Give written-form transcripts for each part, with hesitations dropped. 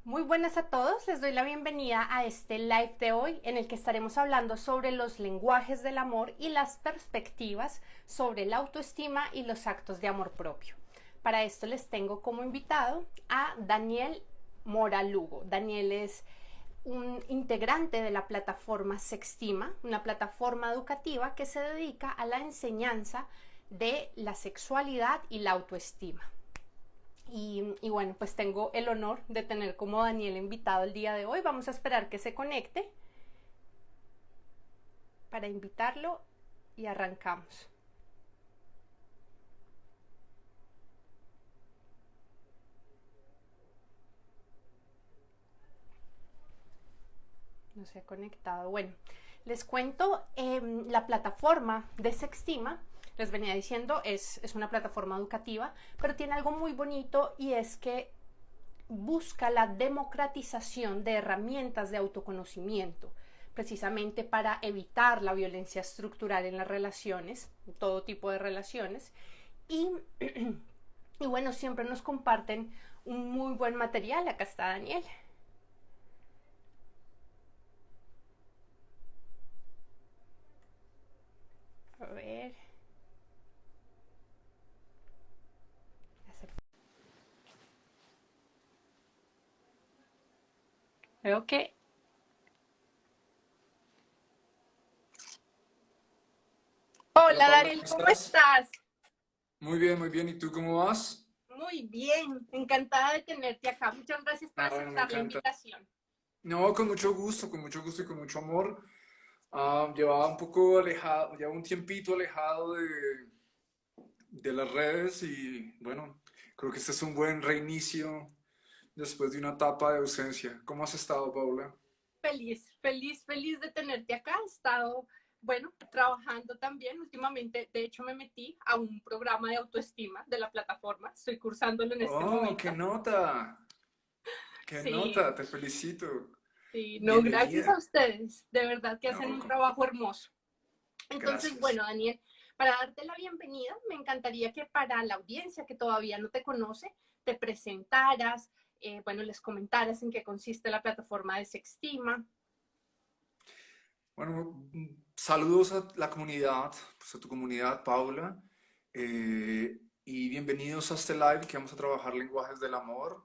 Muy buenas a todos, les doy la bienvenida a este live de hoy en el que estaremos hablando sobre los lenguajes del amor y las perspectivas sobre la autoestima y los actos de amor propio. Para esto les tengo como invitado a Daniel Mora Lugo. Daniel es un integrante de la plataforma Sextima, una plataforma educativa que se dedica a la enseñanza de la sexualidad y la autoestima. Y bueno, pues tengo el honor de tener como Daniel invitado el día de hoy. Vamos a esperar que se conecte para invitarlo y arrancamos. No se ha conectado. Bueno, les cuento, la plataforma de Sextima, les venía diciendo, es una plataforma educativa, pero tiene algo muy bonito y es que busca la democratización de herramientas de autoconocimiento, precisamente para evitar la violencia estructural en las relaciones, todo tipo de relaciones. Y, y bueno, siempre nos comparten un muy buen material. Acá está Daniel. A ver. Creo que... Hola Hola Paula, Daniel, ¿cómo ¿cómo estás? estás? Muy bien, muy bien. ¿Y tú cómo vas? Muy bien, encantada de tenerte acá. Muchas gracias por Ah, bueno, me aceptar la encanta. invitación. No, con mucho gusto y con mucho amor. Llevaba un poco alejado, llevaba un tiempito alejado de las redes y bueno, creo que este es un buen reinicio después de una etapa de ausencia. ¿Cómo has estado, Paula? Feliz, feliz, feliz de tenerte acá. He estado, bueno, trabajando también. Últimamente, de hecho, me metí a un programa de autoestima de la plataforma. Estoy cursándolo en este Oh, qué momento. nota, qué Sí, nota, te felicito. sí, no, gracias Bienvenida. a ustedes. De verdad que hacen No, un trabajo hermoso. Entonces, gracias. bueno, Daniel, para darte la bienvenida, me encantaría que para la audiencia que todavía no te conoce, te presentaras, bueno, les comentaras en qué consiste la plataforma de Sextima. Bueno, saludos a la comunidad, pues a tu comunidad, Paula, y bienvenidos a este live que vamos a trabajar lenguajes del amor.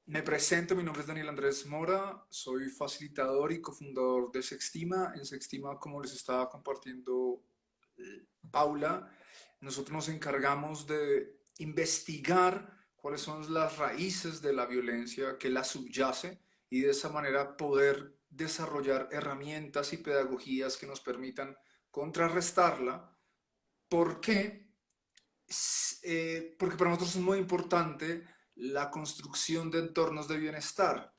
Me presento, mi nombre es Daniel Andrés Mora, soy facilitador y cofundador de Sextima. En Sextima, como les estaba compartiendo Paula, nosotros nos encargamos de investigar cuáles son las raíces de la violencia que la subyace y de esa manera poder desarrollar herramientas y pedagogías que nos permitan contrarrestarla. ¿Por qué? Porque para nosotros es muy importante la construcción de entornos de bienestar.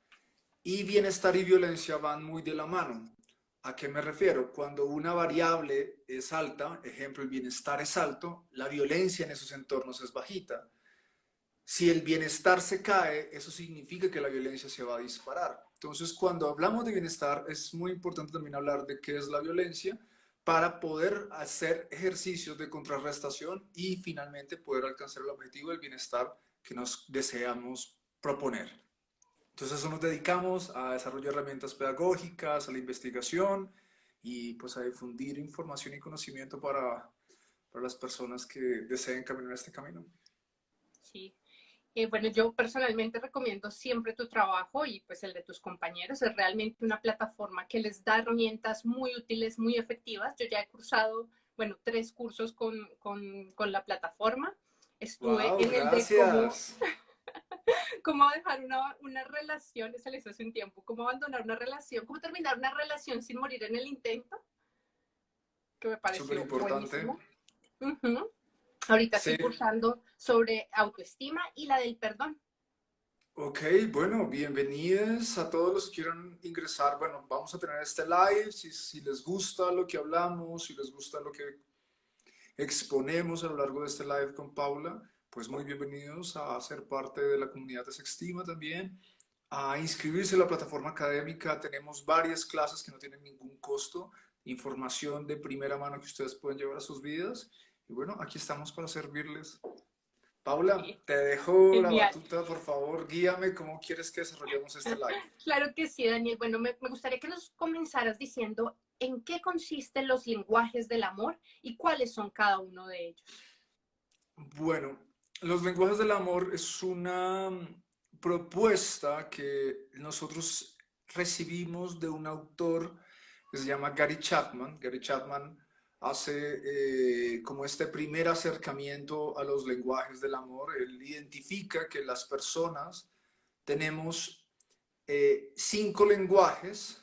Y bienestar y violencia van muy de la mano. ¿A qué me refiero? Cuando una variable es alta, ejemplo, el bienestar es alto, la violencia en esos entornos es bajita. Si el bienestar se cae, eso significa que la violencia se va a disparar. Entonces, cuando hablamos de bienestar, es muy importante también hablar de qué es la violencia para poder hacer ejercicios de contrarrestación y finalmente poder alcanzar el objetivo del bienestar que nos deseamos proponer. Entonces, eso nos dedicamos a desarrollar herramientas pedagógicas, a la investigación y pues a difundir información y conocimiento para las personas que deseen caminar este camino. Sí. Bueno, yo personalmente recomiendo siempre tu trabajo y pues el de tus compañeros. Es realmente una plataforma que les da herramientas muy útiles, muy efectivas. Yo ya he cursado, bueno, 3 cursos con la plataforma. Estuve ¡Wow! en el de Gracias. cómo dejar una relación, ese les hace un tiempo, cómo abandonar una relación, cómo terminar una relación sin morir en el intento, que me Súper pareció importante. buenísimo. Uh-huh. Ahorita Sí. estoy cursando sobre autoestima y la del perdón. Ok, bueno, bienvenidos a todos los que quieran ingresar. Bueno, vamos a tener este live. Si les gusta lo que hablamos, si les gusta lo que exponemos a lo largo de este live con Paula, pues muy bienvenidos a ser parte de la comunidad de Sextima también, a inscribirse en la plataforma académica. Tenemos varias clases que no tienen ningún costo, información de primera mano que ustedes pueden llevar a sus vidas. Y bueno, aquí estamos para servirles. Paula, te dejo la Genial. batuta, por favor, guíame cómo quieres que desarrollemos este live. Claro que sí, Daniel. Bueno, me gustaría que nos comenzaras diciendo en qué consisten los lenguajes del amor y cuáles son cada uno de ellos. Bueno, los lenguajes del amor es una propuesta que nosotros recibimos de un autor que se llama Gary Chapman. Gary Chapman hace como este primer acercamiento a los lenguajes del amor. Él identifica que las personas tenemos 5 lenguajes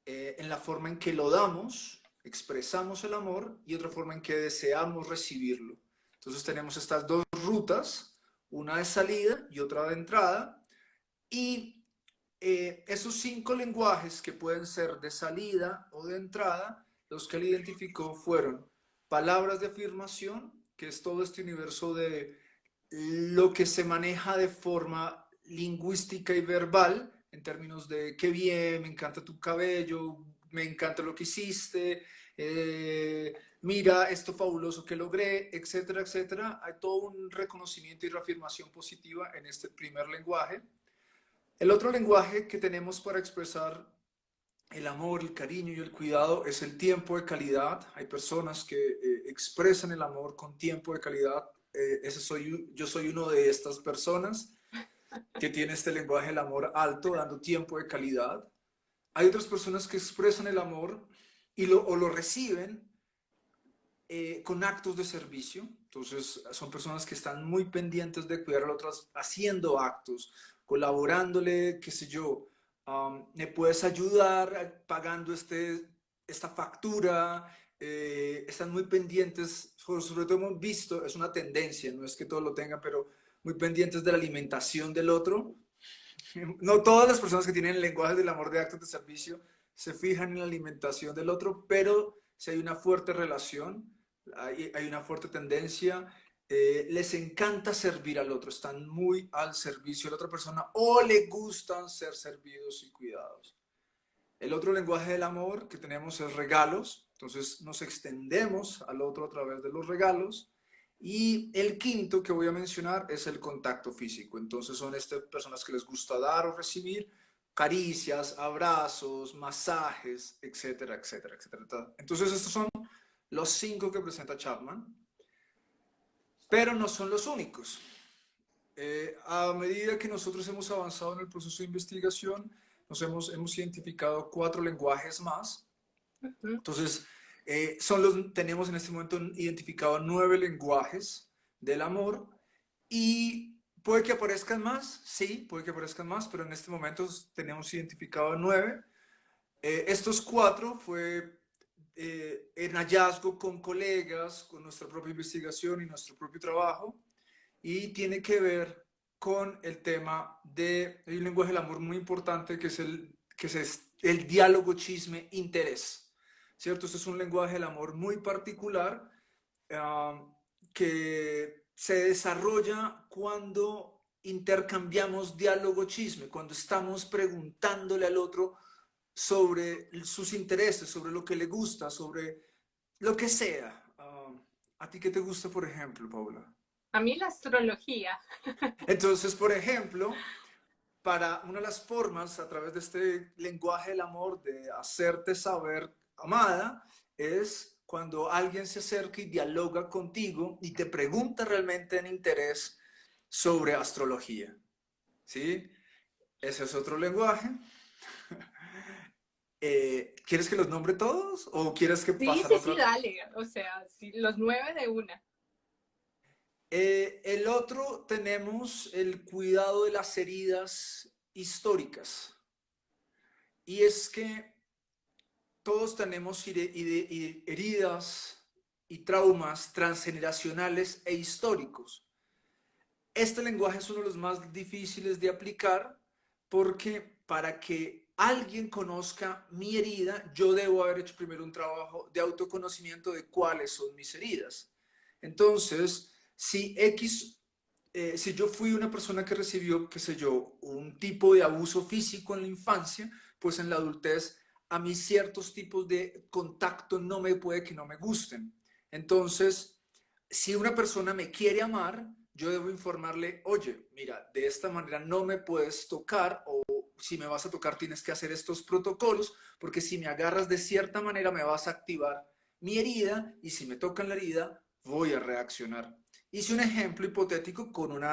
en la forma en que lo damos, expresamos el amor y otra forma en que deseamos recibirlo. Entonces tenemos estas dos rutas, una de salida y otra de entrada, y esos 5 lenguajes que pueden ser de salida o de entrada, los que él identificó fueron palabras de afirmación, que es todo este universo de lo que se maneja de forma lingüística y verbal, en términos de qué bien, me encanta tu cabello, me encanta lo que hiciste, mira esto fabuloso que logré, etcétera, etcétera. Hay todo un reconocimiento y reafirmación positiva en este primer lenguaje. El otro lenguaje que tenemos para expresar el amor, el cariño y el cuidado es el tiempo de calidad. Hay personas que expresan el amor con tiempo de calidad. Yo soy uno de estas personas que tiene este lenguaje del amor alto, dando tiempo de calidad. Hay otras personas que expresan el amor o lo reciben con actos de servicio. Entonces, son personas que están muy pendientes de cuidar a las otras, haciendo actos, colaborándole, qué sé yo, me puedes ayudar pagando esta factura. Están muy pendientes, sobre todo hemos visto, es una tendencia, no es que todos lo tengan, pero muy pendientes de la alimentación del otro. No todas las personas que tienen lenguajes del amor de actos de servicio se fijan en la alimentación del otro, pero si hay una fuerte relación, hay una fuerte tendencia, les encanta servir al otro, están muy al servicio de la otra persona o le gustan ser servidos y cuidados. El otro lenguaje del amor que tenemos es regalos, entonces nos extendemos al otro a través de los regalos. Y el quinto que voy a mencionar es el contacto físico. Entonces son estas personas que les gusta dar o recibir caricias, abrazos, masajes, etcétera, etcétera, etcétera. Entonces estos son los 5 que presenta Chapman, pero no son los únicos. A medida que nosotros hemos avanzado en el proceso de investigación, hemos identificado 4 lenguajes más. Ujú. Entonces, tenemos en este momento identificado 9 lenguajes del amor y puede que aparezcan más, sí, puede que aparezcan más, pero en este momento tenemos identificado 9. Estos 4 fue en hallazgo con colegas, con nuestra propia investigación y nuestro propio trabajo, y tiene que ver con el tema de hay un lenguaje del amor muy importante que es el diálogo, chisme, interés, ¿cierto? Este es un lenguaje del amor muy particular, uh, que se desarrolla cuando intercambiamos diálogo, chisme, cuando estamos preguntándole al otro sobre sus intereses, sobre lo que le gusta, sobre lo que sea. ¿A ti qué te gusta, por ejemplo, Paula? A mí la astrología. Entonces, por ejemplo, para una de las formas a través de este lenguaje del amor de hacerte saber amada es cuando alguien se acerca y dialoga contigo y te pregunta realmente en interés sobre astrología, ¿sí? Ese es otro lenguaje. ¿Quieres que los nombre todos o quieres que Sí, pasar a sí, sí, otra? dale. O sea, sí, los 9 de una. El otro tenemos el cuidado de las heridas históricas. Y es que todos tenemos heridas y traumas transgeneracionales e históricos. Este lenguaje es uno de los más difíciles de aplicar porque para que alguien conozca mi herida, yo debo haber hecho primero un trabajo de autoconocimiento de cuáles son mis heridas. Entonces, si yo fui una persona que recibió, qué sé yo, un tipo de abuso físico en la infancia, pues en la adultez a mí ciertos tipos de contacto no me puede que no me gusten. Entonces, si una persona me quiere amar, yo debo informarle, oye, mira, de esta manera no me puedes tocar o si me vas a tocar tienes que hacer estos protocolos porque si me agarras de cierta manera me vas a activar mi herida y si me tocan la herida voy a reaccionar. Hice un ejemplo hipotético con un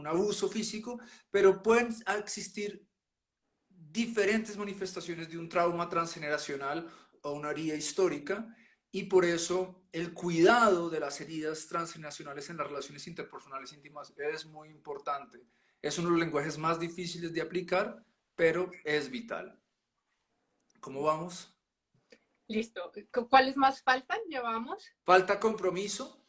abuso físico, pero pueden existir diferentes manifestaciones de un trauma transgeneracional o una herida histórica y por eso el cuidado de las heridas transgeneracionales en las relaciones interpersonales íntimas es muy importante. Es uno de los lenguajes más difíciles de aplicar, pero es vital. ¿Cómo vamos? Listo. ¿Cuáles más faltan? Llevamos. Falta compromiso,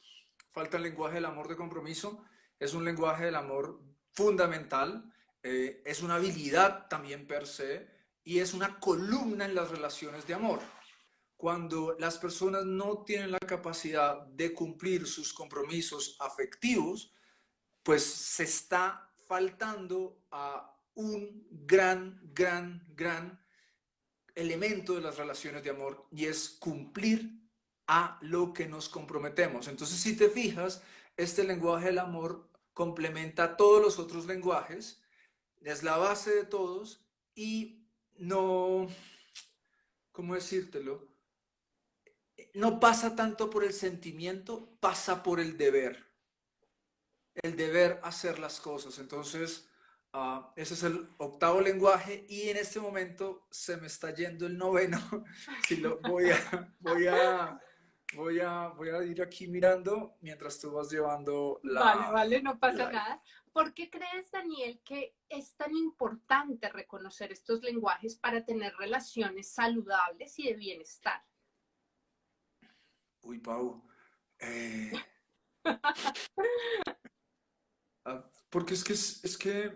falta el lenguaje del amor de compromiso. Es un lenguaje del amor fundamental, es una habilidad también per se y es una columna en las relaciones de amor. Cuando las personas no tienen la capacidad de cumplir sus compromisos afectivos, pues se está faltando a un gran elemento de las relaciones de amor y es cumplir a lo que nos comprometemos. Entonces, si te fijas, este lenguaje del amor complementa todos los otros lenguajes, es la base de todos y no, ¿cómo decírtelo? No pasa tanto por el sentimiento, pasa por el deber hacer las cosas. Entonces, ese es el octavo lenguaje y en este momento se me está yendo el noveno. Si lo voy a ir aquí mirando mientras tú vas llevando Vale, vale, no el pasa live. nada. ¿Por qué crees, Daniel, que es tan importante reconocer estos lenguajes para tener relaciones saludables y de bienestar? Uy, Pau. eh, Porque es que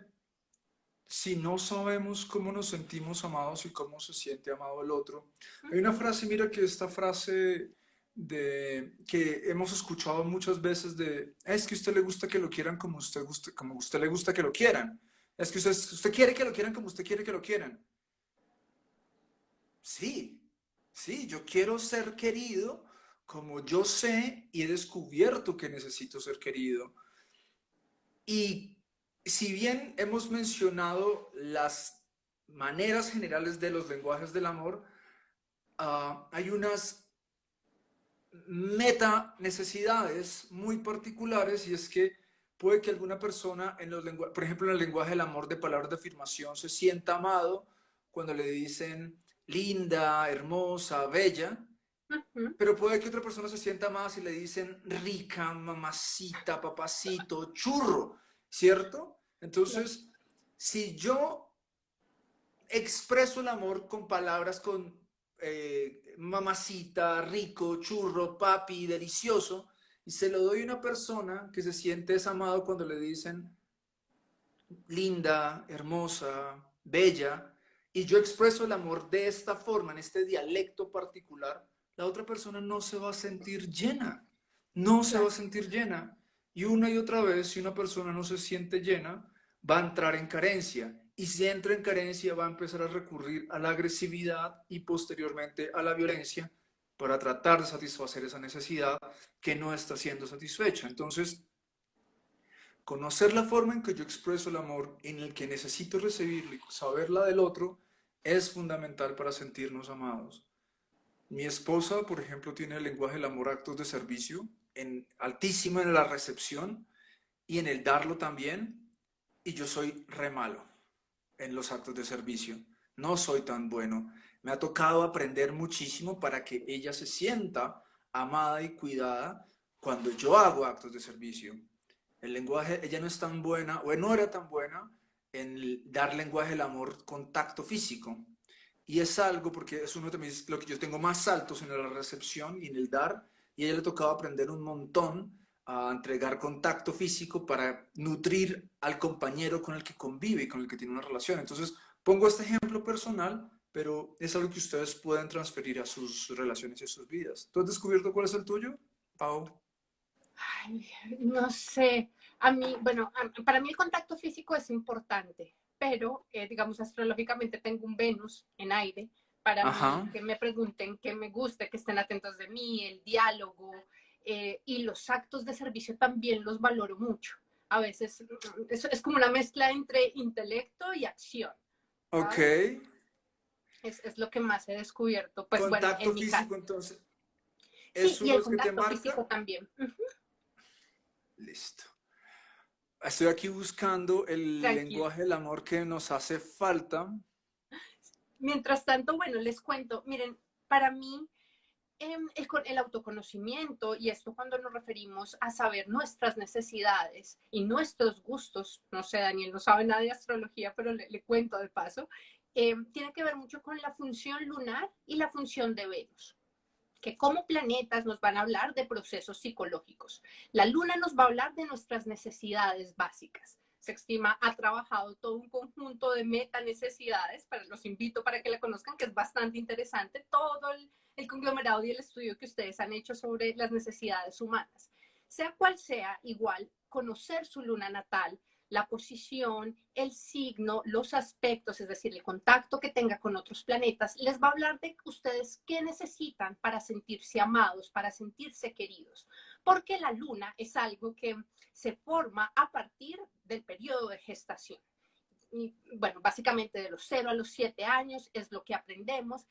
si no sabemos cómo nos sentimos amados y cómo se siente amado el otro. Hay una frase, mira que esta frase de que hemos escuchado muchas veces de es que a usted le gusta que lo quieran como usted guste, como a usted le gusta que lo quieran. Es que usted quiere que lo quieran como usted quiere que lo quieran. Sí, sí, yo quiero ser querido como yo sé y he descubierto que necesito ser querido. Y si bien hemos mencionado las maneras generales de los lenguajes del amor, hay unas meta necesidades muy particulares y es que puede que alguna persona, por ejemplo, en el lenguaje del amor de palabras de afirmación, se sienta amado cuando le dicen linda, hermosa, bella, Ujú. pero puede que otra persona se sienta amada si le dicen rica, mamacita, papacito, churro, ¿cierto? Entonces, si yo expreso el amor con palabras con mamacita, rico, churro, papi, delicioso, y se lo doy a una persona que se siente desamado cuando le dicen linda, hermosa, bella, y yo expreso el amor de esta forma, en este dialecto particular, la otra persona no se va a sentir llena, no se va a Claro. sentir llena. Y una y otra vez, si una persona no se siente llena, va a entrar en carencia. Y si entra en carencia, va a empezar a recurrir a la agresividad y posteriormente a la violencia para tratar de satisfacer esa necesidad que no está siendo satisfecha. Entonces, conocer la forma en que yo expreso el amor, en el que necesito recibirlo y saber la del otro, es fundamental para sentirnos amados. Mi esposa, por ejemplo, tiene el lenguaje del amor actos de servicio, altísima en la recepción y en el darlo también, y yo soy re malo en los actos de servicio. No soy tan bueno. Me ha tocado aprender muchísimo para que ella se sienta amada y cuidada cuando yo hago actos de servicio. El lenguaje, ella no es tan buena, o no era tan buena en dar lenguaje del amor contacto físico. Y es algo, porque es uno de lo que yo tengo más altos en la recepción y en el dar, y a ella le tocaba aprender un montón a entregar contacto físico para nutrir al compañero con el que convive y con el que tiene una relación. Entonces, pongo este ejemplo personal, pero es algo que ustedes pueden transferir a sus relaciones y a sus vidas. ¿Tú has descubierto cuál es el tuyo, Pau? Ay, no sé. A mí, bueno, para mí el contacto físico es importante, pero digamos astrológicamente tengo un Venus en aire. Para mí, Ajá. que me pregunten, que me guste, que estén atentos de mí, el diálogo y los actos de servicio también los valoro mucho. A veces es como una mezcla entre intelecto y acción, Ok. ¿sabes? Es lo que más he descubierto, pues bueno, Contacto en mi físico, caso. entonces, Sí, ¿es y uno el los que te contacto físico marca? también. Listo. Estoy aquí buscando el Tranquilo. lenguaje del amor que nos hace falta. Mientras tanto, bueno, les cuento, miren, para mí el autoconocimiento, y esto cuando nos referimos a saber nuestras necesidades y nuestros gustos, no sé, Daniel no sabe nada de astrología, pero le cuento de paso, tiene que ver mucho con la función lunar y la función de Venus, que como planetas nos van a hablar de procesos psicológicos. La luna nos va a hablar de nuestras necesidades básicas. Sextima ha trabajado todo un conjunto de meta necesidades, los invito para que la conozcan, que es bastante interesante, todo el conglomerado y el estudio que ustedes han hecho sobre las necesidades humanas. Sea cual sea, igual, conocer su luna natal, la posición, el signo, los aspectos, es decir, el contacto que tenga con otros planetas, les va a hablar de ustedes qué necesitan para sentirse amados, para sentirse queridos. Porque la luna es algo que se forma a partir del periodo de gestación. Y, bueno, básicamente de los 0 a los 7 años es lo que aprendemos.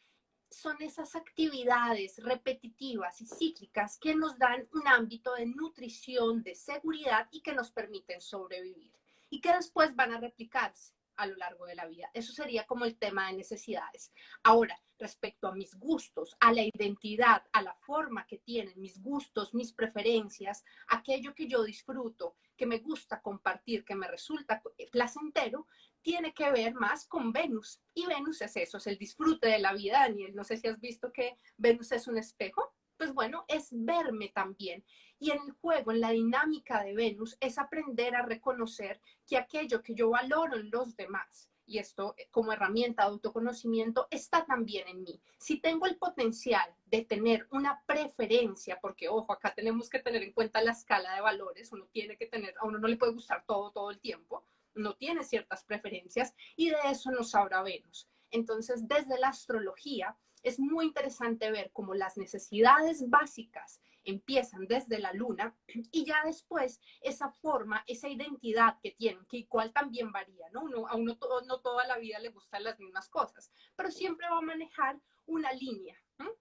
Son esas actividades repetitivas y cíclicas que nos dan un ámbito de nutrición, de seguridad y que nos permiten sobrevivir y que después van a replicarse a lo largo de la vida. Eso sería como el tema de necesidades. Ahora, respecto a mis gustos, a la identidad, a la forma que tienen mis gustos, mis preferencias, aquello que yo disfruto, que me gusta compartir, que me resulta placentero, tiene que ver más con Venus. Y Venus es eso, es el disfrute de la vida, Daniel. No sé si has visto que Venus es un espejo. Pues bueno, es verme también. Y en el juego, en la dinámica de Venus, es aprender a reconocer que aquello que yo valoro en los demás, y esto como herramienta de autoconocimiento, está también en mí. Si tengo el potencial de tener una preferencia, porque ojo, acá tenemos que tener en cuenta la escala de valores, uno tiene que tener, a uno no le puede gustar todo el tiempo, no tiene ciertas preferencias y de eso nos habla Venus. Entonces, desde la astrología, es muy interesante ver cómo las necesidades básicas empiezan desde la luna y ya después esa forma, esa identidad que tienen, que igual también varía, ¿no? A uno no toda la vida le gustan las mismas cosas, pero siempre va a manejar una línea, ¿no?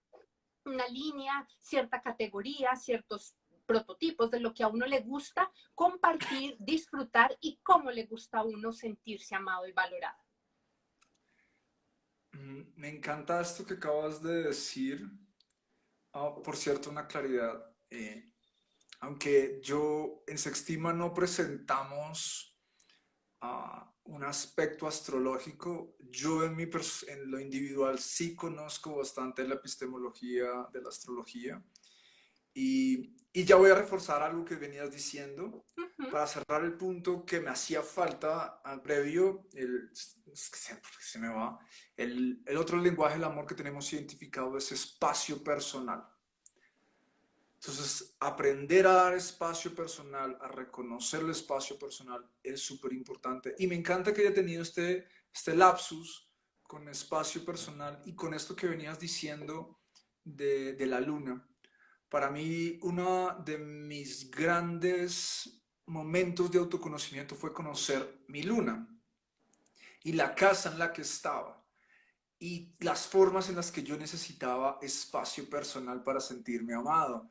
Una línea, cierta categoría, ciertos prototipos de lo que a uno le gusta compartir, disfrutar y cómo le gusta a uno sentirse amado y valorado. Me encanta esto que acabas de decir. Por cierto, una claridad. Aunque yo en Sextima no presentamos un aspecto astrológico, yo en lo individual sí conozco bastante la epistemología de la astrología y ya voy a reforzar algo que venías diciendo Uh -huh. para cerrar el punto que me hacía falta al previo, se me va, el otro lenguaje del amor que tenemos identificado es espacio personal. Entonces, aprender a dar espacio personal, a reconocer el espacio personal es súper importante. Y me encanta que haya tenido este lapsus con espacio personal y con esto que venías diciendo de la luna. Para mí, uno de mis grandes momentos de autoconocimiento fue conocer mi luna y la casa en la que estaba y las formas en las que yo necesitaba espacio personal para sentirme amado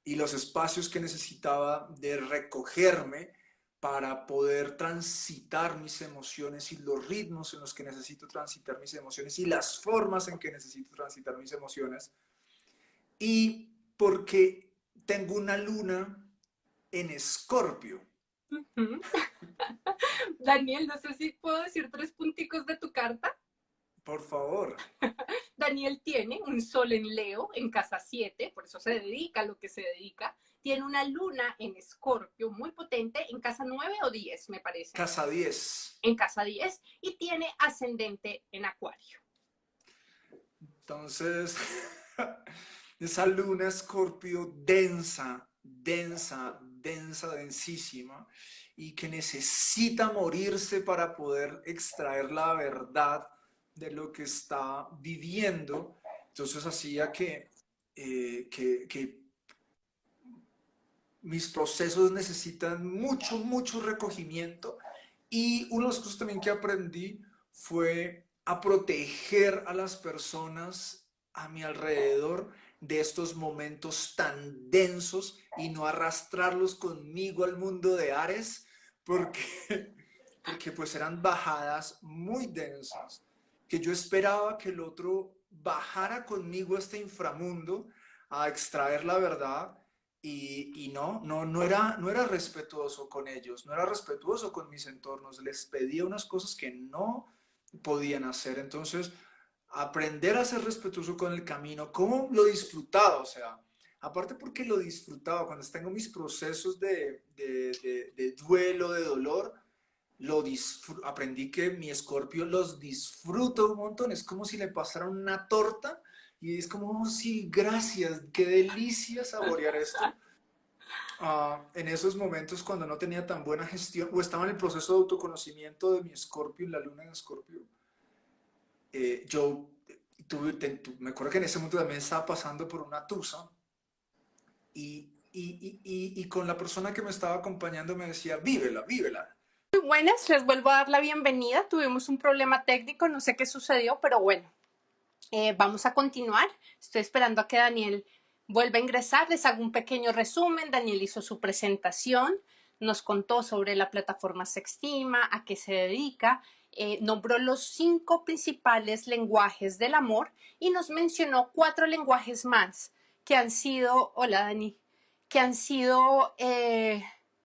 y los espacios que necesitaba de recogerme para poder transitar mis emociones y los ritmos en los que necesito transitar mis emociones y las formas en que necesito transitar mis emociones y porque tengo una luna en Escorpio. Uh -huh. Daniel, no sé si puedo decir 3 punticos de tu carta. Por favor. Daniel tiene un sol en Leo en casa 7, por eso se dedica a lo que se dedica. Tiene una luna en Escorpio muy potente en casa 9 o 10, me parece. Casa 10. En casa 10 y tiene ascendente en Acuario. Entonces, esa luna Escorpio densa, densa, densa, densísima, y que necesita morirse para poder extraer la verdad de lo que está viviendo. Entonces hacía que mis procesos necesitan mucho, mucho recogimiento. Y una de las cosas también que aprendí fue a proteger a las personas a mi alrededor de estos momentos tan densos y no arrastrarlos conmigo al mundo de Ares, porque, porque pues eran bajadas muy densas, que yo esperaba que el otro bajara conmigo a este inframundo a extraer la verdad y no era respetuoso con ellos, no era respetuoso con mis entornos, les pedía unas cosas que no podían hacer. Entonces, aprender a ser respetuoso con el camino, cómo lo disfrutaba, o sea, aparte porque lo disfrutaba, cuando tengo mis procesos de duelo, de dolor, aprendí que mi escorpio los disfruto un montón, es como si le pasara una torta y es como, oh, sí, gracias, qué delicia saborear esto. En esos momentos cuando no tenía tan buena gestión o estaba en el proceso de autoconocimiento de mi escorpio, en la luna de escorpio, yo me acuerdo que en ese momento también estaba pasando por una tusa y con la persona que me estaba acompañando me decía, vívela, vívela. Muy buenas, les vuelvo a dar la bienvenida. Tuvimos un problema técnico, no sé qué sucedió, pero bueno, vamos a continuar. Estoy esperando a que Daniel vuelva a ingresar. Les hago un pequeño resumen. Daniel hizo su presentación, nos contó sobre la plataforma Sextima, a qué se dedica, nombró los 5 principales lenguajes del amor y nos mencionó 4 lenguajes más que han sido, hola Dani, que han sido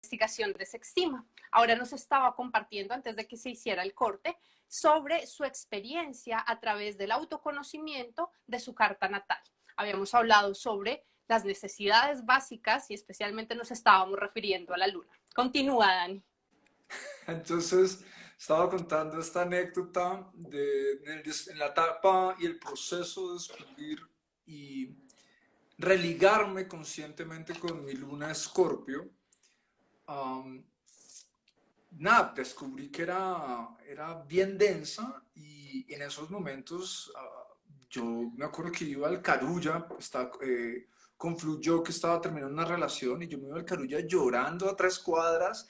investigación de Sextima. Ahora nos estaba compartiendo, antes de que se hiciera el corte, sobre su experiencia a través del autoconocimiento de su carta natal. Habíamos hablado sobre las necesidades básicas y especialmente nos estábamos refiriendo a la luna. Continúa, Dani. Entonces, estaba contando esta anécdota en la etapa y el proceso de descubrir y religarme conscientemente con mi luna Escorpio. Um, Nada, descubrí que era bien densa y en esos momentos yo me acuerdo que iba al Carulla, confluyó que estaba terminando una relación y yo me iba al Carulla llorando a 3 cuadras,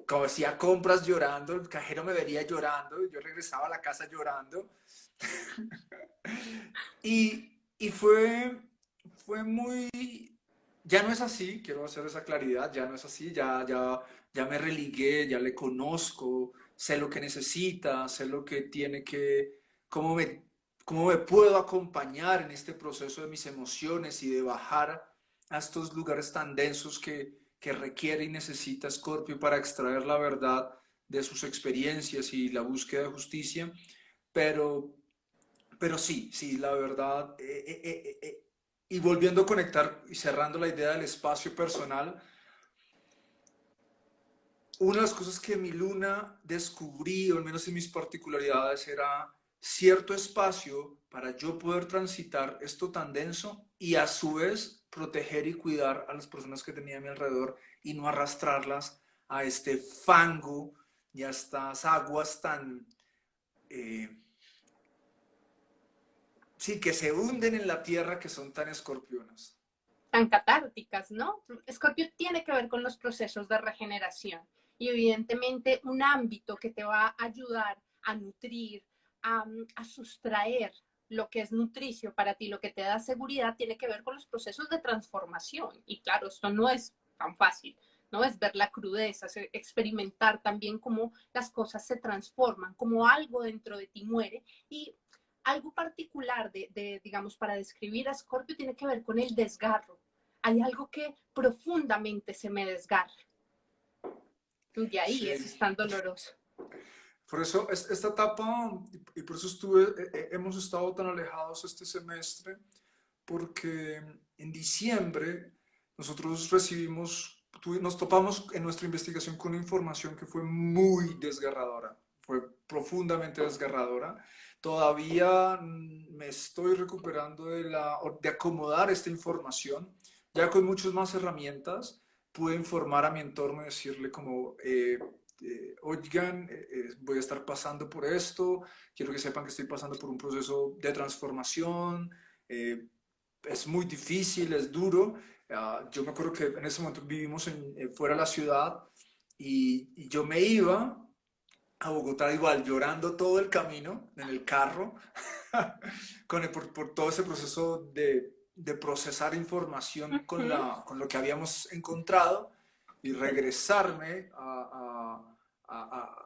como hacía compras llorando, el cajero me vería llorando, y yo regresaba a la casa llorando y fue muy, ya no es así, quiero hacer esa claridad, ya no es así, ya me religué, ya le conozco, sé lo que necesita, sé lo que tiene que, cómo me, cómo me puedo acompañar en este proceso de mis emociones y de bajar a estos lugares tan densos que requiere y necesita Scorpio para extraer la verdad de sus experiencias y la búsqueda de justicia, pero pero sí, sí, la verdad, y volviendo a conectar y cerrando la idea del espacio personal, una de las cosas que mi luna descubrí, o al menos en mis particularidades, era cierto espacio para yo poder transitar esto tan denso y a su vez proteger y cuidar a las personas que tenía a mi alrededor y no arrastrarlas a este fango y a estas aguas tan, eh, sí, que se hunden en la tierra, que son tan escorpionas. Tan catárticas, ¿no? Escorpio tiene que ver con los procesos de regeneración y evidentemente un ámbito que te va a ayudar a nutrir, a sustraer lo que es nutricio para ti, lo que te da seguridad, tiene que ver con los procesos de transformación. Y claro, esto no es tan fácil, ¿no? Es ver la crudeza, experimentar también cómo las cosas se transforman, cómo algo dentro de ti muere y algo particular digamos, para describir a Scorpio tiene que ver con el desgarro. Hay algo que profundamente se me desgarra. De ahí Sí. es tan doloroso. Por eso esta etapa, y por eso hemos estado tan alejados este semestre, porque en diciembre nosotros nos topamos en nuestra investigación con una información que fue muy desgarradora, fue profundamente desgarradora. Todavía me estoy recuperando de acomodar esta información, ya con muchas más herramientas pude informar a mi entorno y decirle como, oigan, voy a estar pasando por esto, quiero que sepan que estoy pasando por un proceso de transformación, es muy difícil, es duro, Yo me acuerdo que en ese momento vivimos fuera de la ciudad y yo me iba a Bogotá igual, llorando todo el camino en el carro, por todo ese proceso de procesar información Ujú. con lo que habíamos encontrado y regresarme a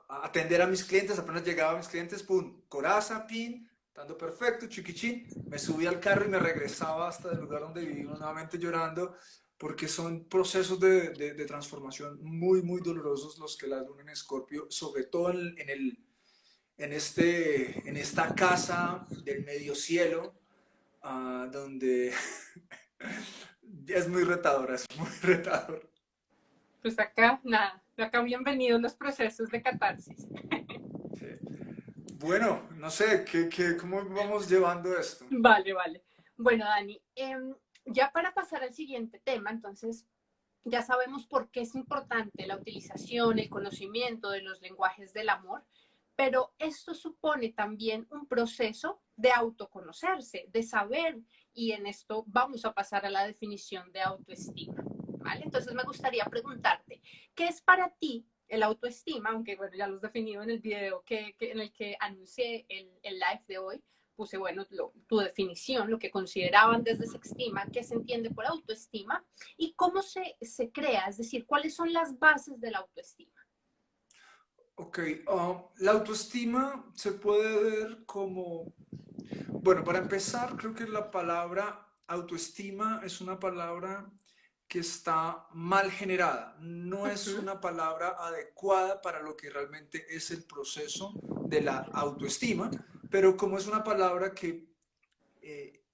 atender a mis clientes. Apenas llegaba a mis clientes, pum, coraza, pin, dando perfecto, chiquichín, me subí al carro y me regresaba hasta el lugar donde vivimos nuevamente llorando, porque son procesos de transformación muy, muy dolorosos los que la luna en Escorpio, sobre todo en esta casa del medio cielo, donde es muy retador, es muy retador. Pues acá, nada, acá bienvenidos los procesos de catarsis. Sí. Bueno, no sé, ¿cómo vamos llevando esto? Vale, vale. Bueno, Dani, ya para pasar al siguiente tema, entonces ya sabemos por qué es importante la utilización, el conocimiento de los lenguajes del amor, pero esto supone también un proceso de autoconocerse, de saber, y en esto vamos a pasar a la definición de autoestima, ¿vale? Entonces me gustaría preguntarte, ¿qué es para ti el autoestima? Aunque, bueno, ya lo has definido en el video en el que anuncié el live de hoy, puse, bueno, tu definición, lo que consideraban desde Sextima, qué se entiende por autoestima y cómo se crea, es decir, cuáles son las bases de la autoestima. Ok, la autoestima se puede ver como, bueno, para empezar, creo que la palabra autoestima es una palabra que está mal generada, no es Ujú. una palabra adecuada para lo que realmente es el proceso de la autoestima, pero como es una palabra eh,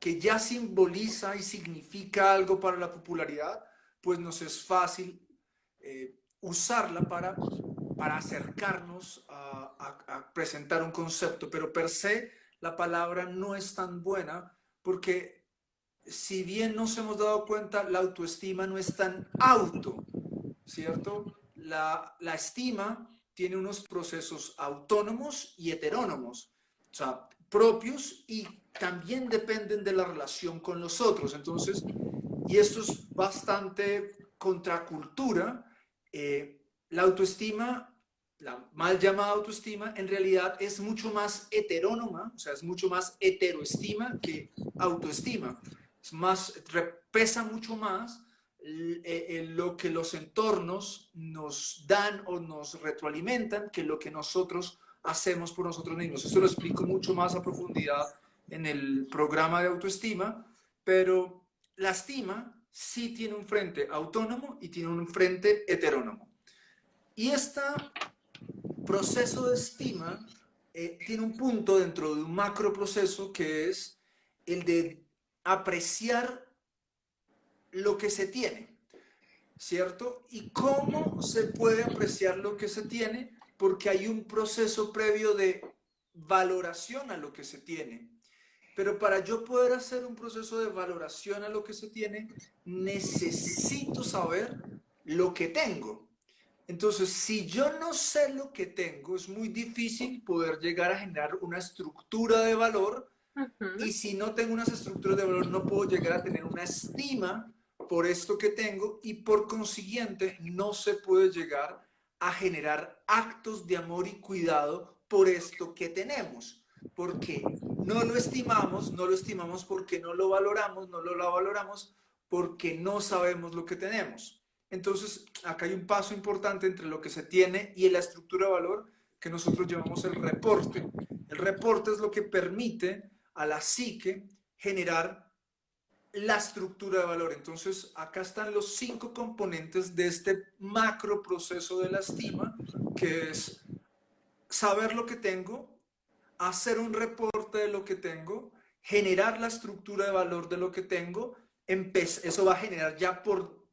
que ya simboliza y significa algo para la popularidad, pues nos es fácil usarla para acercarnos a presentar un concepto, pero per se la palabra no es tan buena porque si bien nos hemos dado cuenta, la autoestima no es tan auto, ¿cierto? La estima tiene unos procesos autónomos y heterónomos, o sea, propios y también dependen de la relación con los otros. Entonces, y esto es bastante contracultura, la autoestima, la mal llamada autoestima, en realidad es mucho más heterónoma, o sea, es mucho más heteroestima que autoestima. Es más, pesa mucho más lo que los entornos nos dan o nos retroalimentan que lo que nosotros hacemos por nosotros mismos. Esto lo explico mucho más a profundidad en el programa de autoestima, pero la estima sí tiene un frente autónomo y tiene un frente heterónomo. Y este proceso de estima tiene un punto dentro de un macro proceso que es el de apreciar lo que se tiene. ¿Cierto? ¿Y cómo se puede apreciar lo que se tiene? Porque hay un proceso previo de valoración a lo que se tiene. Pero para yo poder hacer un proceso de valoración a lo que se tiene, necesito saber lo que tengo. Entonces, si yo no sé lo que tengo, es muy difícil poder llegar a generar una estructura de valor Ujú. y si no tengo unas estructuras de valor, no puedo llegar a tener una estima por esto que tengo y por consiguiente no se puede llegar a generar actos de amor y cuidado por esto que tenemos. Porque no lo estimamos porque no lo valoramos, no lo valoramos porque no sabemos lo que tenemos. Entonces, acá hay un paso importante entre lo que se tiene y la estructura de valor que nosotros llamamos el reporte. El reporte es lo que permite a la psique generar la estructura de valor. Entonces, acá están los 5 componentes de este macro proceso de la estima, que es saber lo que tengo, hacer un reporte de lo que tengo, generar la estructura de valor de lo que tengo, eso va a generar ya por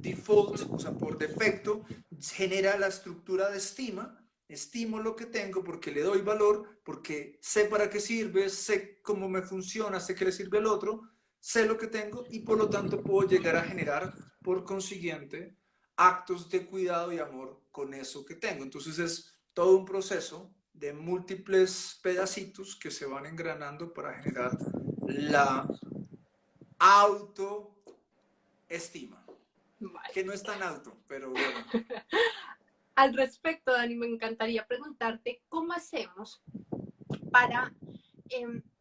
default, o sea, por defecto, genera la estructura de estima, estimo lo que tengo porque le doy valor, porque sé para qué sirve, sé cómo me funciona, sé que le sirve al otro, sé lo que tengo y por lo tanto puedo llegar a generar, por consiguiente, actos de cuidado y amor con eso que tengo. Entonces es todo un proceso de múltiples pedacitos que se van engranando para generar la autoestima. estima, Vale. que no es tan alto, pero bueno. Al respecto, Dani, me encantaría preguntarte cómo hacemos para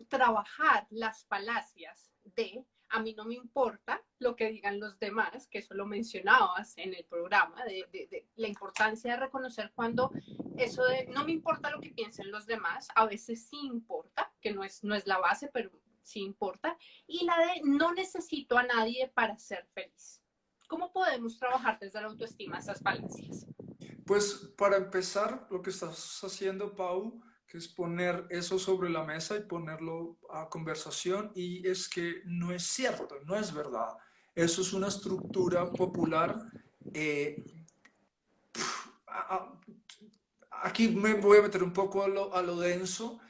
trabajar las falacias de a mí no me importa lo que digan los demás, que eso lo mencionabas en el programa, de la importancia de reconocer cuando eso de no me importa lo que piensen los demás, a veces sí importa, que no es la base, pero sí importa, y la de no necesito a nadie para ser feliz. ¿Cómo podemos trabajar desde la autoestima esas falacias? Pues para empezar, lo que estás haciendo, Pau, que es poner eso sobre la mesa y ponerlo a conversación, y es que no es cierto, no es verdad. Eso es una estructura popular. eh, a- a- Aquí me voy a meter un poco a lo denso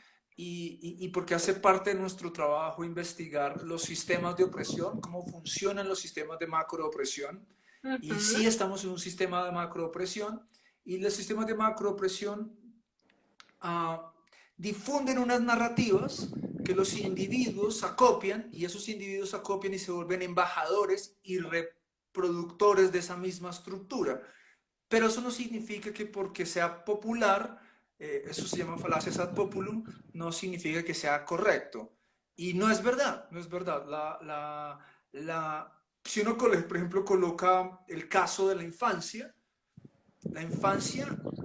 y porque hace parte de nuestro trabajo investigar los sistemas de opresión, cómo funcionan los sistemas de macroopresión. Uh Y -huh. sí estamos en un sistema de macroopresión y los sistemas de macroopresión uh, difunden unas narrativas que los individuos acopian y esos individuos acopian y se vuelven embajadores y reproductores de esa misma estructura. Pero eso no significa que porque sea popular, eso se llama falacias ad populum, no significa que sea correcto. Y no es verdad, no es verdad. Si uno, por ejemplo, coloca el caso de la infancia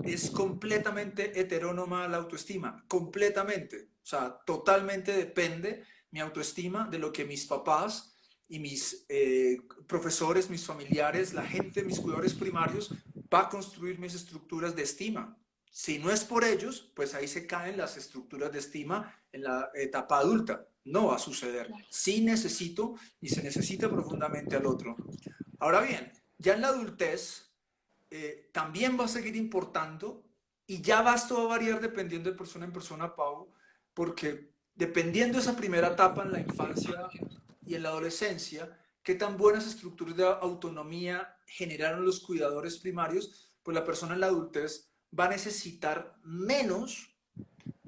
es completamente heterónoma a la autoestima, completamente. O sea, totalmente depende mi autoestima de lo que mis papás y mis profesores, mis familiares, la gente, mis cuidadores primarios, va a construir mis estructuras de estima. Si no es por ellos, pues ahí se caen las estructuras de estima en la etapa adulta. No va a suceder. Sí necesito y se necesita profundamente al otro. Ahora bien, ya en la adultez también va a seguir importando y ya esto va a variar dependiendo de persona en persona, Pau, porque dependiendo de esa primera etapa en la infancia y en la adolescencia, qué tan buenas estructuras de autonomía generaron los cuidadores primarios, pues la persona en la adultez va a necesitar menos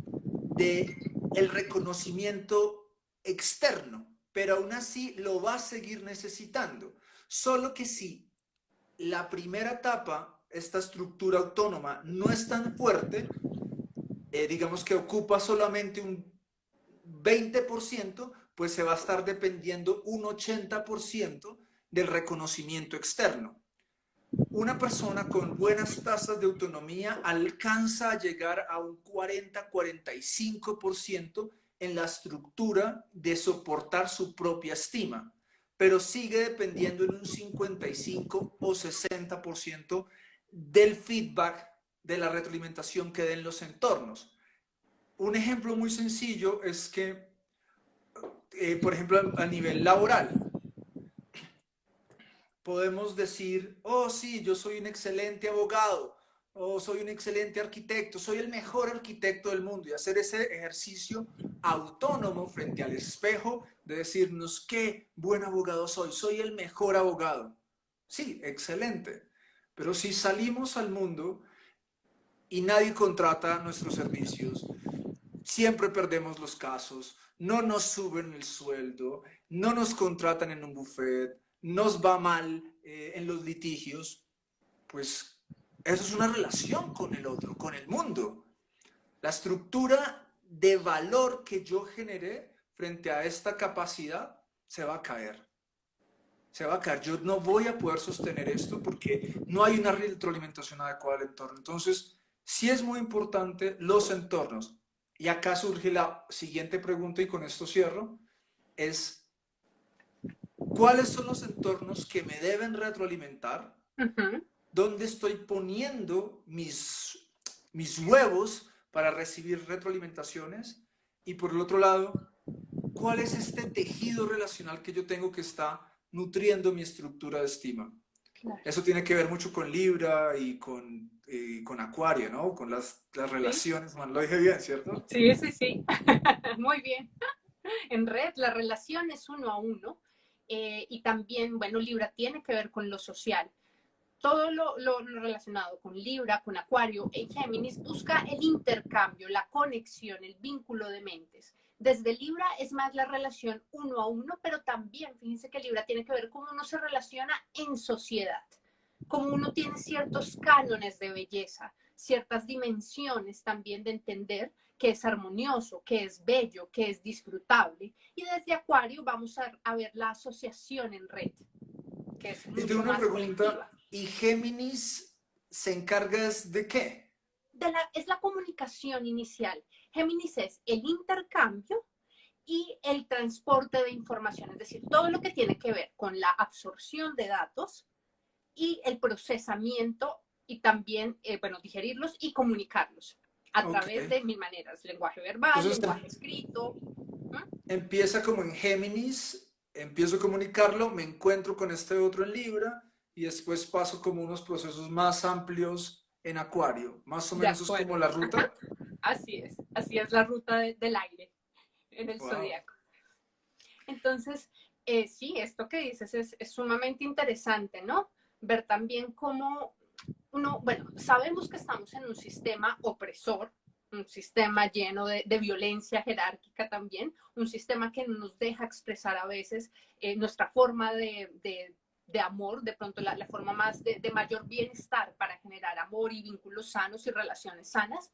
de el reconocimiento externo, pero aún así lo va a seguir necesitando. Solo que si la primera etapa, esta estructura autónoma, no es tan fuerte, digamos que ocupa solamente un 20%, pues se va a estar dependiendo un 80% del reconocimiento externo. Una persona con buenas tasas de autonomía alcanza a llegar a un 40-45% en la estructura de soportar su propia estima, pero sigue dependiendo en un 55 o 60% del feedback, de la retroalimentación que den los entornos. Un ejemplo muy sencillo es que, por ejemplo, a nivel laboral, podemos decir, oh sí, yo soy un excelente abogado, o soy un excelente arquitecto, soy el mejor arquitecto del mundo, y hacer ese ejercicio autónomo frente al espejo de decirnos qué buen abogado soy el mejor abogado. Sí, excelente. Pero si salimos al mundo y nadie contrata nuestros servicios, siempre perdemos los casos, no nos suben el sueldo, no nos contratan en un buffet, nos va mal en los litigios, pues eso es una relación con el otro, con el mundo. La estructura de valor que yo generé frente a esta capacidad se va a caer. Se va a caer. Yo no voy a poder sostener esto porque no hay una retroalimentación adecuada del entorno. Entonces, sí es muy importante los entornos. Y acá surge la siguiente pregunta y con esto cierro, es ¿cuáles son los entornos que me deben retroalimentar? Uh -huh. ¿Dónde estoy poniendo mis huevos para recibir retroalimentaciones? Y por el otro lado, ¿cuál es este tejido relacional que yo tengo que está nutriendo mi estructura de estima? Claro. Eso tiene que ver mucho con Libra y con Acuario, ¿no? Con las Sí, relaciones, man, lo dije bien, ¿cierto? sí, sí, sí. Muy bien. En red, la relación es uno a uno y también, bueno, Libra tiene que ver con lo social. todo lo relacionado con Libra, con Acuario en Géminis busca el intercambio, la conexión, el vínculo de mentes. Desde Libra es más la relación uno a uno, pero también fíjense que Libra tiene que ver cómo uno se relaciona en sociedad, cómo uno tiene ciertos cánones de belleza, ciertas dimensiones también de entender que es armonioso, que es bello, que es disfrutable. Y desde Acuario vamos a ver la asociación en red, que es Y tengo mucho una más pregunta, colectiva. ¿y Géminis se encarga de qué? Es la comunicación inicial. Géminis es el intercambio y el transporte de información, es decir, todo lo que tiene que ver con la absorción de datos y el procesamiento y también, bueno, digerirlos y comunicarlos a Ok. través de mil maneras, lenguaje verbal, Entonces lenguaje escrito. ¿Mm? empieza como en Géminis, empiezo a comunicarlo, me encuentro con este otro en Libra y después paso como unos procesos más amplios en Acuario. Más o De menos es como acuerdo. la ruta. Así es la ruta del aire en el Wow. zodiaco. Entonces, sí, esto que dices es sumamente interesante, ¿no? Ver también cómo uno, bueno, sabemos que estamos en un sistema opresor, un sistema lleno de violencia jerárquica también, un sistema que no nos deja expresar a veces nuestra forma de amor, de pronto la forma más de mayor bienestar para generar amor y vínculos sanos y relaciones sanas.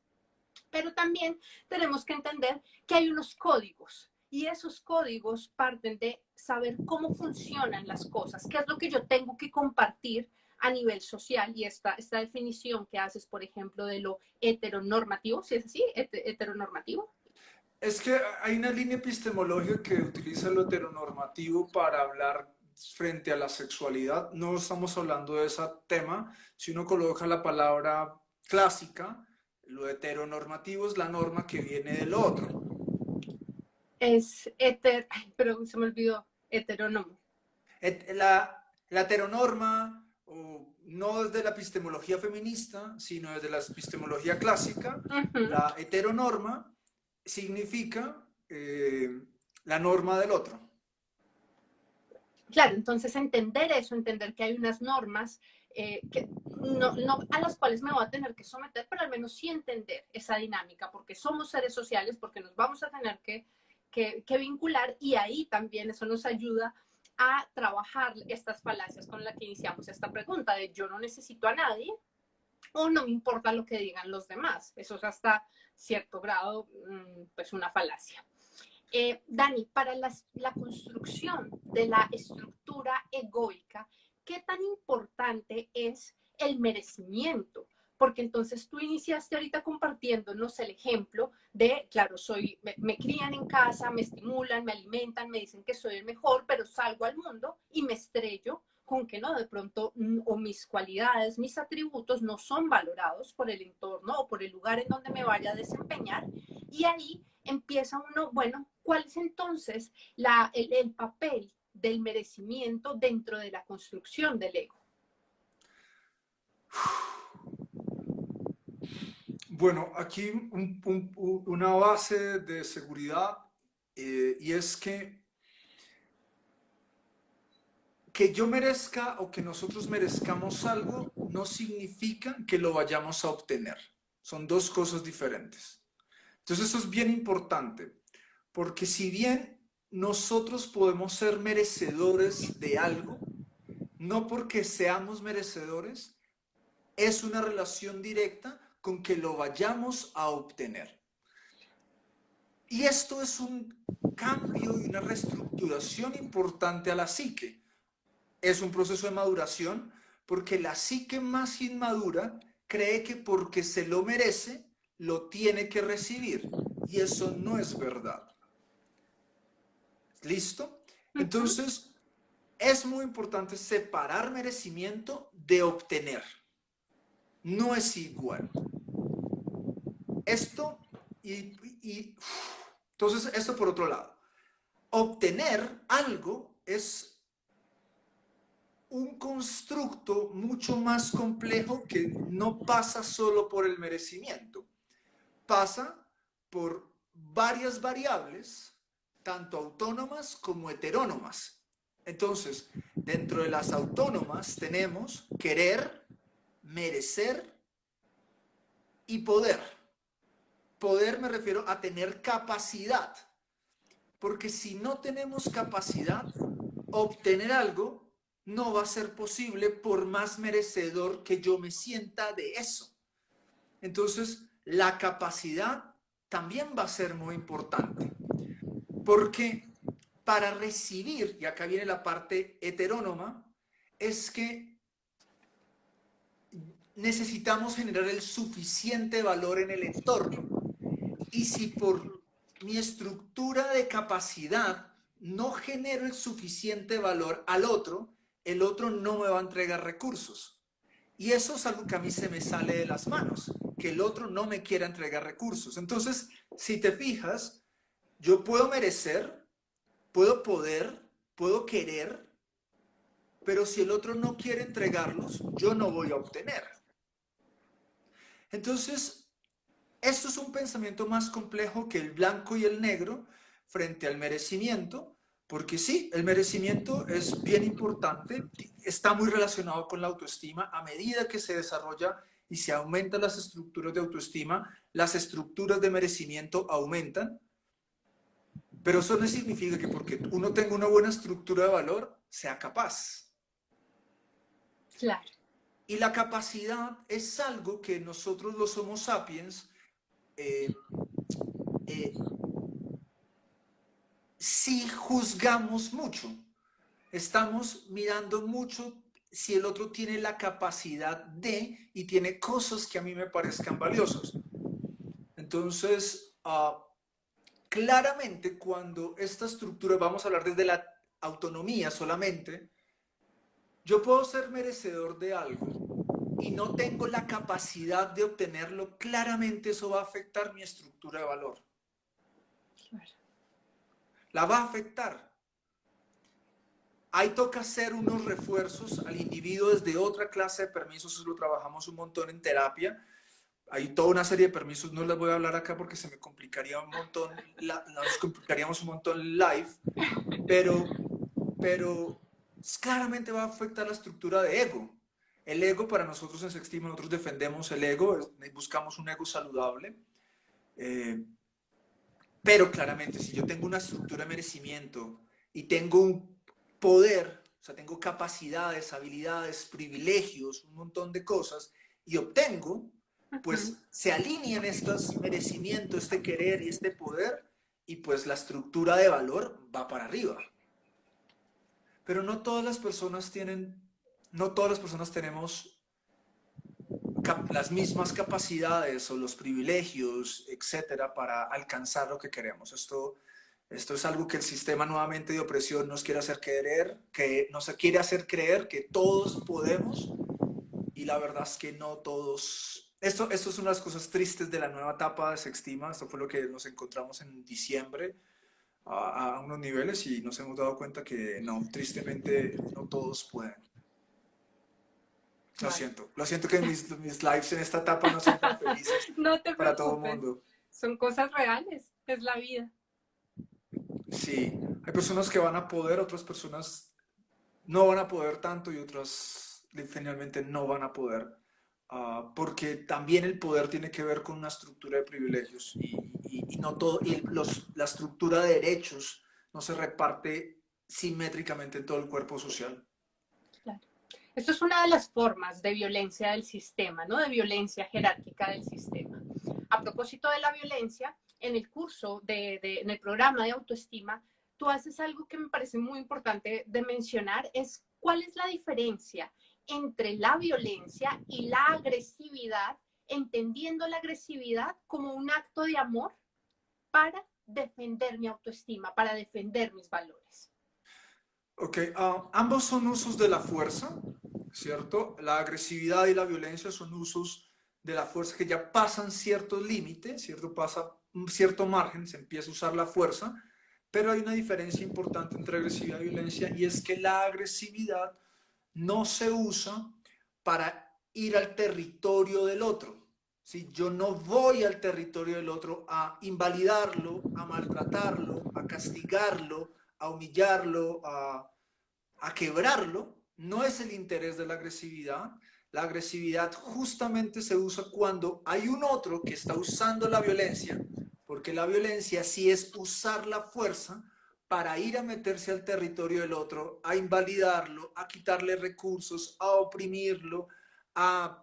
Pero también tenemos que entender que hay unos códigos y esos códigos parten de saber cómo funcionan las cosas, qué es lo que yo tengo que compartir a nivel social y esta definición que haces, por ejemplo, de lo heteronormativo, si es así, heteronormativo. Es que hay una línea epistemológica que utiliza lo heteronormativo para hablar frente a la sexualidad. No estamos hablando de ese tema. Si uno coloca la palabra clásica, lo heteronormativo es la norma que viene del otro. Es ay, pero se me olvidó, heterónomo. La heteronorma, no desde la epistemología feminista, sino desde la epistemología clásica, Uh -huh. la heteronorma significa la norma del otro. Claro, entonces entender eso, entender que hay unas normas que no a las cuales me voy a tener que someter, pero al menos sí entender esa dinámica, porque somos seres sociales, porque nos vamos a tener que vincular y ahí también eso nos ayuda a trabajar estas falacias con las que iniciamos esta pregunta de yo no necesito a nadie o no me importa lo que digan los demás. Eso es hasta cierto grado pues una falacia. Dani, para la construcción de la estructura egoica, ¿qué tan importante es el merecimiento? Porque entonces tú iniciaste ahorita compartiéndonos el ejemplo de, claro, me crían en casa, me estimulan, me alimentan, me dicen que soy el mejor, pero salgo al mundo y me estrello con que no, de pronto, o mis cualidades, mis atributos no son valorados por el entorno o por el lugar en donde me vaya a desempeñar. Y ahí empieza uno, bueno, ¿cuál es entonces el papel del merecimiento dentro de la construcción del ego? Bueno, aquí una base de seguridad y es que yo merezca o que nosotros merezcamos algo no significa que lo vayamos a obtener. Son dos cosas diferentes. Entonces eso es bien importante, porque si bien nosotros podemos ser merecedores de algo, no porque seamos merecedores, es una relación directa con que lo vayamos a obtener. Y esto es un cambio y una reestructuración importante a la psique. Es un proceso de maduración porque la psique más inmadura cree que porque se lo merece, lo tiene que recibir. Y eso no es verdad. ¿Listo? Uh -huh. Entonces, es muy importante separar merecimiento de obtener. No es igual. Esto entonces, esto por otro lado. Obtener algo es un constructo mucho más complejo que no pasa solo por el merecimiento. Pasa por varias variables, tanto autónomas como heterónomas. Entonces, dentro de las autónomas tenemos querer, merecer y poder. Poder me refiero a tener capacidad. Porque si no tenemos capacidad, obtener algo no va a ser posible por más merecedor que yo me sienta de eso. Entonces, la capacidad también va a ser muy importante. Porque para recibir, y acá viene la parte heterónoma, es que necesitamos generar el suficiente valor en el entorno. Y si por mi estructura de capacidad no genero el suficiente valor al otro, el otro no me va a entregar recursos. Y eso es algo que a mí se me sale de las manos, que el otro no me quiera entregar recursos. Entonces, si te fijas, yo puedo merecer, puedo poder, puedo querer, pero si el otro no quiere entregarlos, yo no voy a obtener. Entonces, esto es un pensamiento más complejo que el blanco y el negro frente al merecimiento, porque sí, el merecimiento es bien importante, está muy relacionado con la autoestima. A medida que se desarrolla y se aumentan las estructuras de autoestima, las estructuras de merecimiento aumentan, pero eso no significa que porque uno tenga una buena estructura de valor, sea capaz. Claro. Y la capacidad es algo que nosotros los Homo sapiens eh, si juzgamos mucho, estamos mirando mucho si el otro tiene la capacidad de y tiene cosas que a mí me parezcan valiosas. Entonces, claramente cuando esta estructura, vamos a hablar desde la autonomía solamente, yo puedo ser merecedor de algo y no tengo la capacidad de obtenerlo, claramente eso va a afectar mi estructura de valor. Claro. La va a afectar. Ahí toca hacer unos refuerzos al individuo desde otra clase de permisos, eso lo trabajamos un montón en terapia. Hay toda una serie de permisos, no les voy a hablar acá porque se me complicaría un montón, nos complicaríamos un montón live, pero claramente va a afectar la estructura de ego. El ego para nosotros en Sextima, nosotros defendemos el ego, buscamos un ego saludable, pero claramente si yo tengo una estructura de merecimiento y tengo un poder, o sea, tengo capacidades, habilidades, privilegios, un montón de cosas, y obtengo, pues se alinean estos merecimientos, este querer y este poder, y pues la estructura de valor va para arriba. Pero no todas las personas tienen, no todas las personas tenemos las mismas capacidades o los privilegios, etcétera, para alcanzar lo que queremos. Esto es algo que el sistema nuevamente de opresión nos quiere hacer creer, que nos quiere hacer creer que todos podemos, y la verdad es que no todos. Esto es una de las cosas tristes de la nueva etapa de Sextima. Esto fue lo que nos encontramos en diciembre a unos niveles y nos hemos dado cuenta que no, tristemente no todos pueden. Vale. Lo siento que mis lives en esta etapa no son tan felices No te para todo el preocupes, mundo. son cosas reales, es la vida. Sí, hay personas que van a poder, otras personas no van a poder tanto y otras finalmente no van a poder, porque también el poder tiene que ver con una estructura de privilegios y no todo, la estructura de derechos no se reparte simétricamente en todo el cuerpo social. Claro. Esto es una de las formas de violencia del sistema, ¿no? De violencia jerárquica del sistema. A propósito de la violencia, en el curso, en el programa de autoestima, tú haces algo que me parece muy importante de mencionar, es cuál es la diferencia entre la violencia y la agresividad, entendiendo la agresividad como un acto de amor para defender mi autoestima, para defender mis valores. Ok, ambos son usos de la fuerza, ¿cierto? La agresividad y la violencia son usos de la fuerza que ya pasan cierto límite, ¿cierto? Pasa un cierto margen, se empieza a usar la fuerza, pero hay una diferencia importante entre agresividad y violencia y es que la agresividad no se usa para ir al territorio del otro. ¿Sí? Yo no voy al territorio del otro a invalidarlo, a maltratarlo, a castigarlo, a humillarlo, a quebrarlo. No es el interés de la agresividad. La agresividad justamente se usa cuando hay un otro que está usando la violencia, porque la violencia sí es usar la fuerza para ir a meterse al territorio del otro, a invalidarlo, a quitarle recursos, a oprimirlo, a,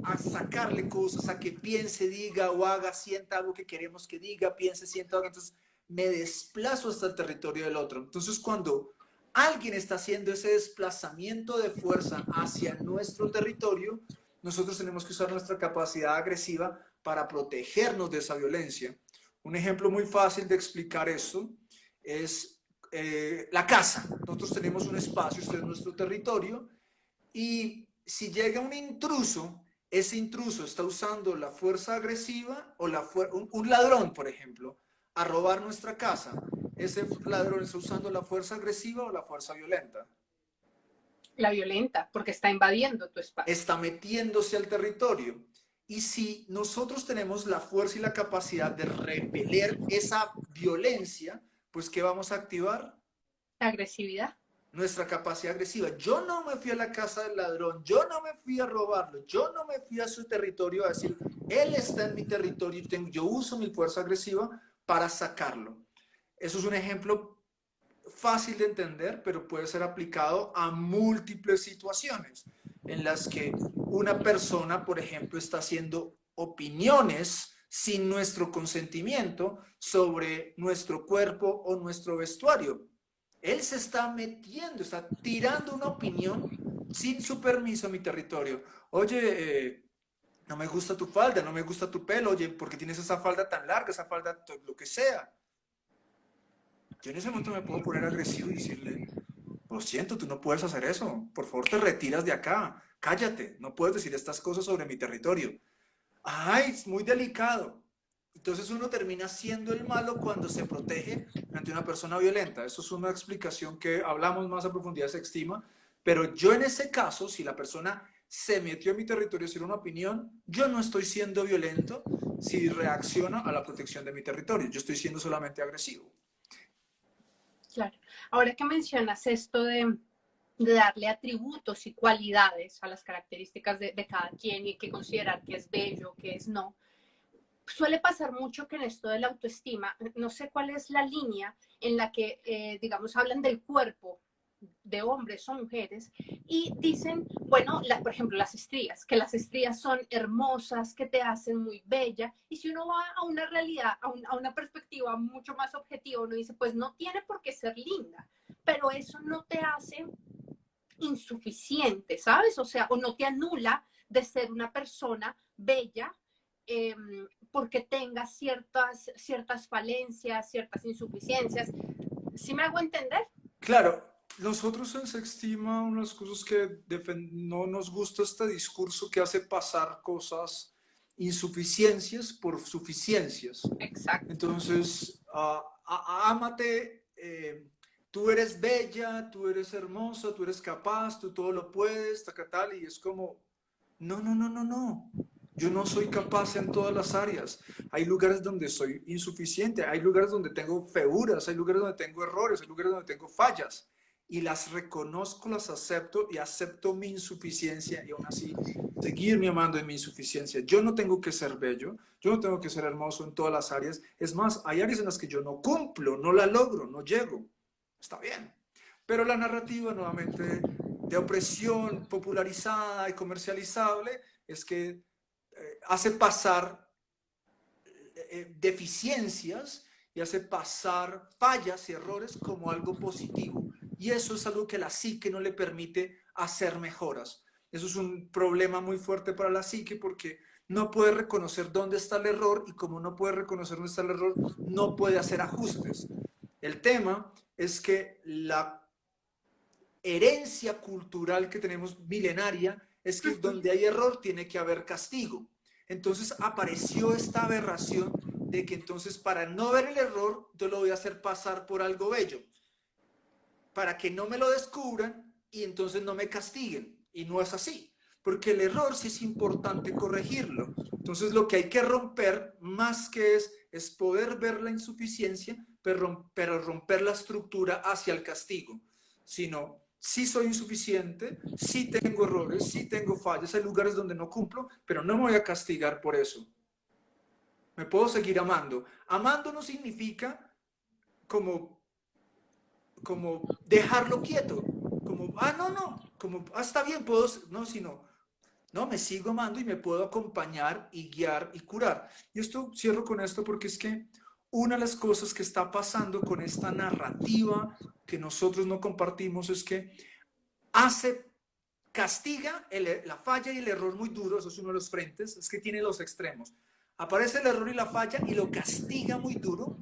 a sacarle cosas, a que piense, diga o haga, sienta algo que queremos que diga, piense, sienta algo. Entonces me desplazo hasta el territorio del otro. Entonces cuando alguien está haciendo ese desplazamiento de fuerza hacia nuestro territorio, nosotros tenemos que usar nuestra capacidad agresiva para protegernos de esa violencia. Un ejemplo muy fácil de explicar esto es la casa. Nosotros tenemos un espacio, este es nuestro territorio, y si llega un intruso, ese intruso está usando la fuerza agresiva o un ladrón, por ejemplo, a robar nuestra casa. Ese ladrón está usando la fuerza agresiva o la fuerza violenta. La violenta, porque está invadiendo tu espacio. Está metiéndose al territorio. Y si nosotros tenemos la fuerza y la capacidad de repeler esa violencia, pues ¿qué vamos a activar? La agresividad. Nuestra capacidad agresiva. Yo no me fui a la casa del ladrón, yo no me fui a robarlo, yo no me fui a su territorio a decir, él está en mi territorio y yo uso mi fuerza agresiva para sacarlo. Eso es un ejemplo fácil de entender, pero puede ser aplicado a múltiples situaciones en las que una persona, por ejemplo, está haciendo opiniones sin nuestro consentimiento sobre nuestro cuerpo o nuestro vestuario. Él se está metiendo, está tirando una opinión sin su permiso a mi territorio. Oye, no me gusta tu falda, no me gusta tu pelo, oye, ¿por qué tienes esa falda tan larga, esa falda, lo que sea? Yo en ese momento me puedo poner agresivo y decirle, lo siento, tú no puedes hacer eso, por favor te retiras de acá, cállate, no puedes decir estas cosas sobre mi territorio. Ay, es muy delicado. Entonces uno termina siendo el malo cuando se protege ante una persona violenta. Eso es una explicación que hablamos más a profundidad, se estima, pero yo en ese caso, si la persona se metió en mi territorio a decir una opinión, yo no estoy siendo violento si reacciono a la protección de mi territorio, yo estoy siendo solamente agresivo. Claro. Ahora que mencionas esto de darle atributos y cualidades a las características de cada quien y que considerar que es bello, que es no, suele pasar mucho que en esto de la autoestima, no sé cuál es la línea en la que, digamos, hablan del cuerpo de hombres o mujeres y dicen, bueno, por ejemplo, las estrías, que las estrías son hermosas, que te hacen muy bella, y si uno va a una realidad, a una perspectiva mucho más objetiva, uno dice, pues no tiene por qué ser linda, pero eso no te hace insuficiente, ¿sabes? O sea, o no te anula de ser una persona bella eh, porque tenga ciertas falencias, ciertas insuficiencias. ¿Sí me hago entender? Claro, nosotros en Sextima, unas cosas que no nos gusta este discurso que hace pasar cosas, insuficiencias por suficiencias. Exacto. Entonces, ámate, tú eres bella, tú eres hermosa, tú eres capaz, tú todo lo puedes, tal, y es como, no, no, no, no, no. Yo no soy capaz en todas las áreas. Hay lugares donde soy insuficiente, hay lugares donde tengo feuras, hay lugares donde tengo errores, hay lugares donde tengo fallas. Y las reconozco, las acepto y acepto mi insuficiencia y aún así seguirme amando en mi insuficiencia. Yo no tengo que ser bello, yo no tengo que ser hermoso en todas las áreas. Es más, hay áreas en las que yo no cumplo, no la logro, no llego. Está bien. Pero la narrativa nuevamente de opresión popularizada y comercializable es que hace pasar deficiencias y hace pasar fallas y errores como algo positivo. Y eso es algo que la psique no le permite hacer mejoras. Eso es un problema muy fuerte para la psique porque no puede reconocer dónde está el error y como no puede reconocer dónde está el error, no puede hacer ajustes. El tema es que la herencia cultural que tenemos milenaria es que donde hay error tiene que haber castigo. Entonces apareció esta aberración de que entonces para no ver el error yo lo voy a hacer pasar por algo bello, para que no me lo descubran y entonces no me castiguen. Y no es así, porque el error sí es importante corregirlo. Entonces lo que hay que romper más que es poder ver la insuficiencia, pero romper la estructura hacia el castigo, sino sí soy insuficiente, sí tengo errores, sí tengo fallas, hay lugares donde no cumplo, pero no me voy a castigar por eso. Me puedo seguir amando. Amando no significa como, como dejarlo quieto, como, no, no, como, está bien, puedo, no, sino, no, me sigo amando y me puedo acompañar y guiar y curar. Y esto cierro con esto porque es que una de las cosas que está pasando con esta narrativa que nosotros no compartimos es que hace, castiga la falla y el error muy duro, eso es uno de los frentes, es que tiene los extremos. Aparece el error y la falla y lo castiga muy duro,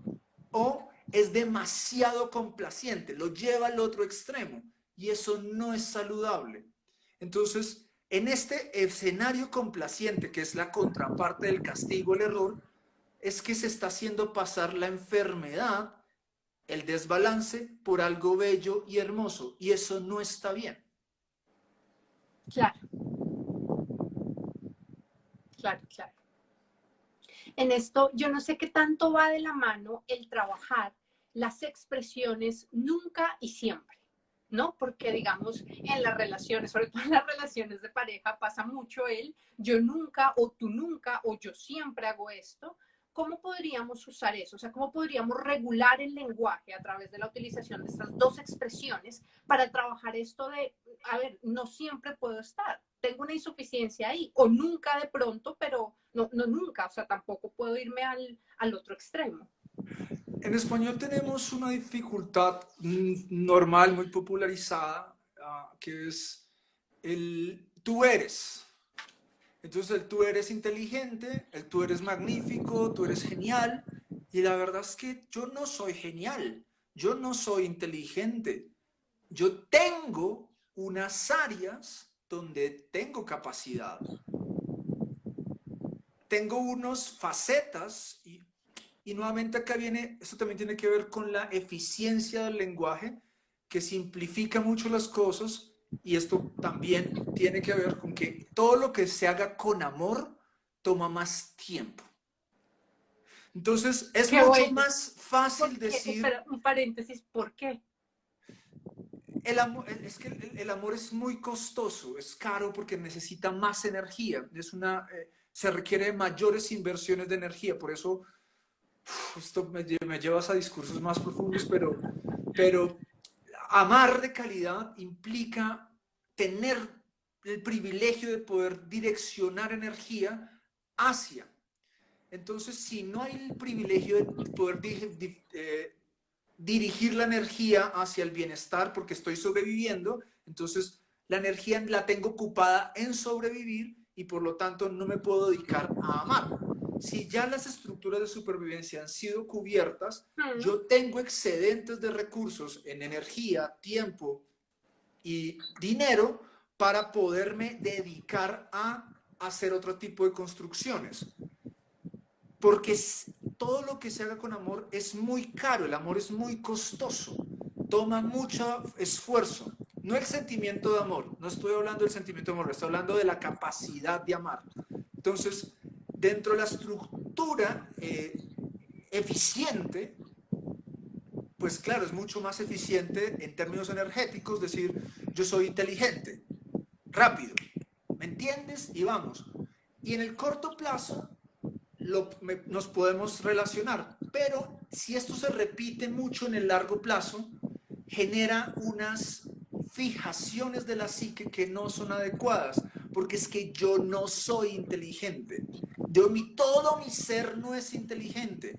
o es demasiado complaciente, lo lleva al otro extremo y eso no es saludable. Entonces, en este escenario complaciente, que es la contraparte del castigo, el error, es que se está haciendo pasar la enfermedad, el desbalance, por algo bello y hermoso, y eso no está bien. Claro, claro, claro. En esto, yo no sé qué tanto va de la mano el trabajar las expresiones nunca y siempre, ¿no? Porque, digamos, en las relaciones, sobre todo en las relaciones de pareja, pasa mucho el yo nunca o tú nunca o yo siempre hago esto. ¿Cómo podríamos usar eso? O sea, ¿cómo podríamos regular el lenguaje a través de la utilización de estas dos expresiones para trabajar esto de, a ver, no siempre puedo estar, tengo una insuficiencia ahí, o nunca de pronto, pero no, no nunca, o sea, tampoco puedo irme al otro extremo. En español tenemos una dificultad normal, muy popularizada, que es el tú eres. Entonces el tú eres inteligente, el tú eres magnífico, tú eres genial. Y la verdad es que yo no soy genial, yo no soy inteligente. Yo tengo unas áreas donde tengo capacidad, tengo unas facetas y nuevamente acá viene, esto también tiene que ver con la eficiencia del lenguaje, que simplifica mucho las cosas y esto también tiene que ver con que todo lo que se haga con amor toma más tiempo. Entonces es Qué mucho bueno. más fácil Porque, decir, espera, un paréntesis, ¿por qué? el amor, es que el amor es muy costoso, es caro porque necesita más energía, se requiere mayores inversiones de energía, por eso esto me llevas a discursos más profundos, pero amar de calidad implica tener el privilegio de poder direccionar energía hacia. Entonces, si no hay el privilegio de poder dirigir la energía hacia el bienestar porque estoy sobreviviendo, entonces la energía la tengo ocupada en sobrevivir y por lo tanto no me puedo dedicar a amar. Si ya las estructuras de supervivencia han sido cubiertas, Mm, yo tengo excedentes de recursos en energía, tiempo y dinero para poderme dedicar a hacer otro tipo de construcciones. Porque todo lo que se haga con amor es muy caro, el amor es muy costoso, toma mucho esfuerzo. No el sentimiento de amor, no estoy hablando del sentimiento de amor, estoy hablando de la capacidad de amar. Entonces, dentro de la estructura eficiente, pues claro, es mucho más eficiente en términos energéticos decir, yo soy inteligente, rápido, ¿me entiendes? Y vamos. Y en el corto plazo nos podemos relacionar, pero si esto se repite mucho en el largo plazo, genera unas fijaciones de la psique que no son adecuadas, porque es que yo no soy inteligente, todo mi ser no es inteligente.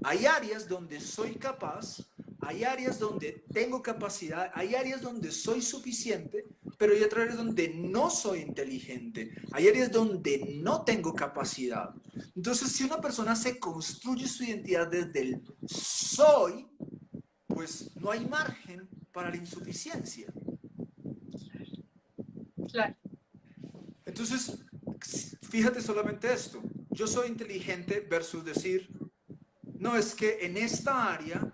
Hay áreas donde soy capaz, hay áreas donde tengo capacidad, hay áreas donde soy suficiente, pero hay otras áreas donde no soy inteligente, hay áreas donde no tengo capacidad. Entonces, si una persona se construye su identidad desde el soy, pues no hay margen para la insuficiencia. claro. Entonces, fíjate solamente esto. Yo soy inteligente versus decir, no, es que en esta área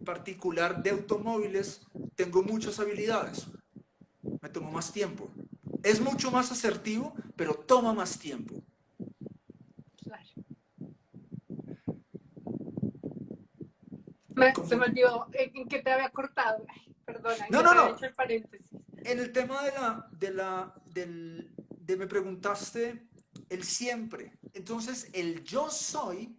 particular de automóviles tengo muchas habilidades. Me tomó más tiempo. Es mucho más asertivo, pero toma más tiempo. Claro. Se Como, me olvidó en qué te había cortado. Ay, perdona, No, que no, te había no. hecho el paréntesis. En el tema me preguntaste el siempre. Entonces, el yo soy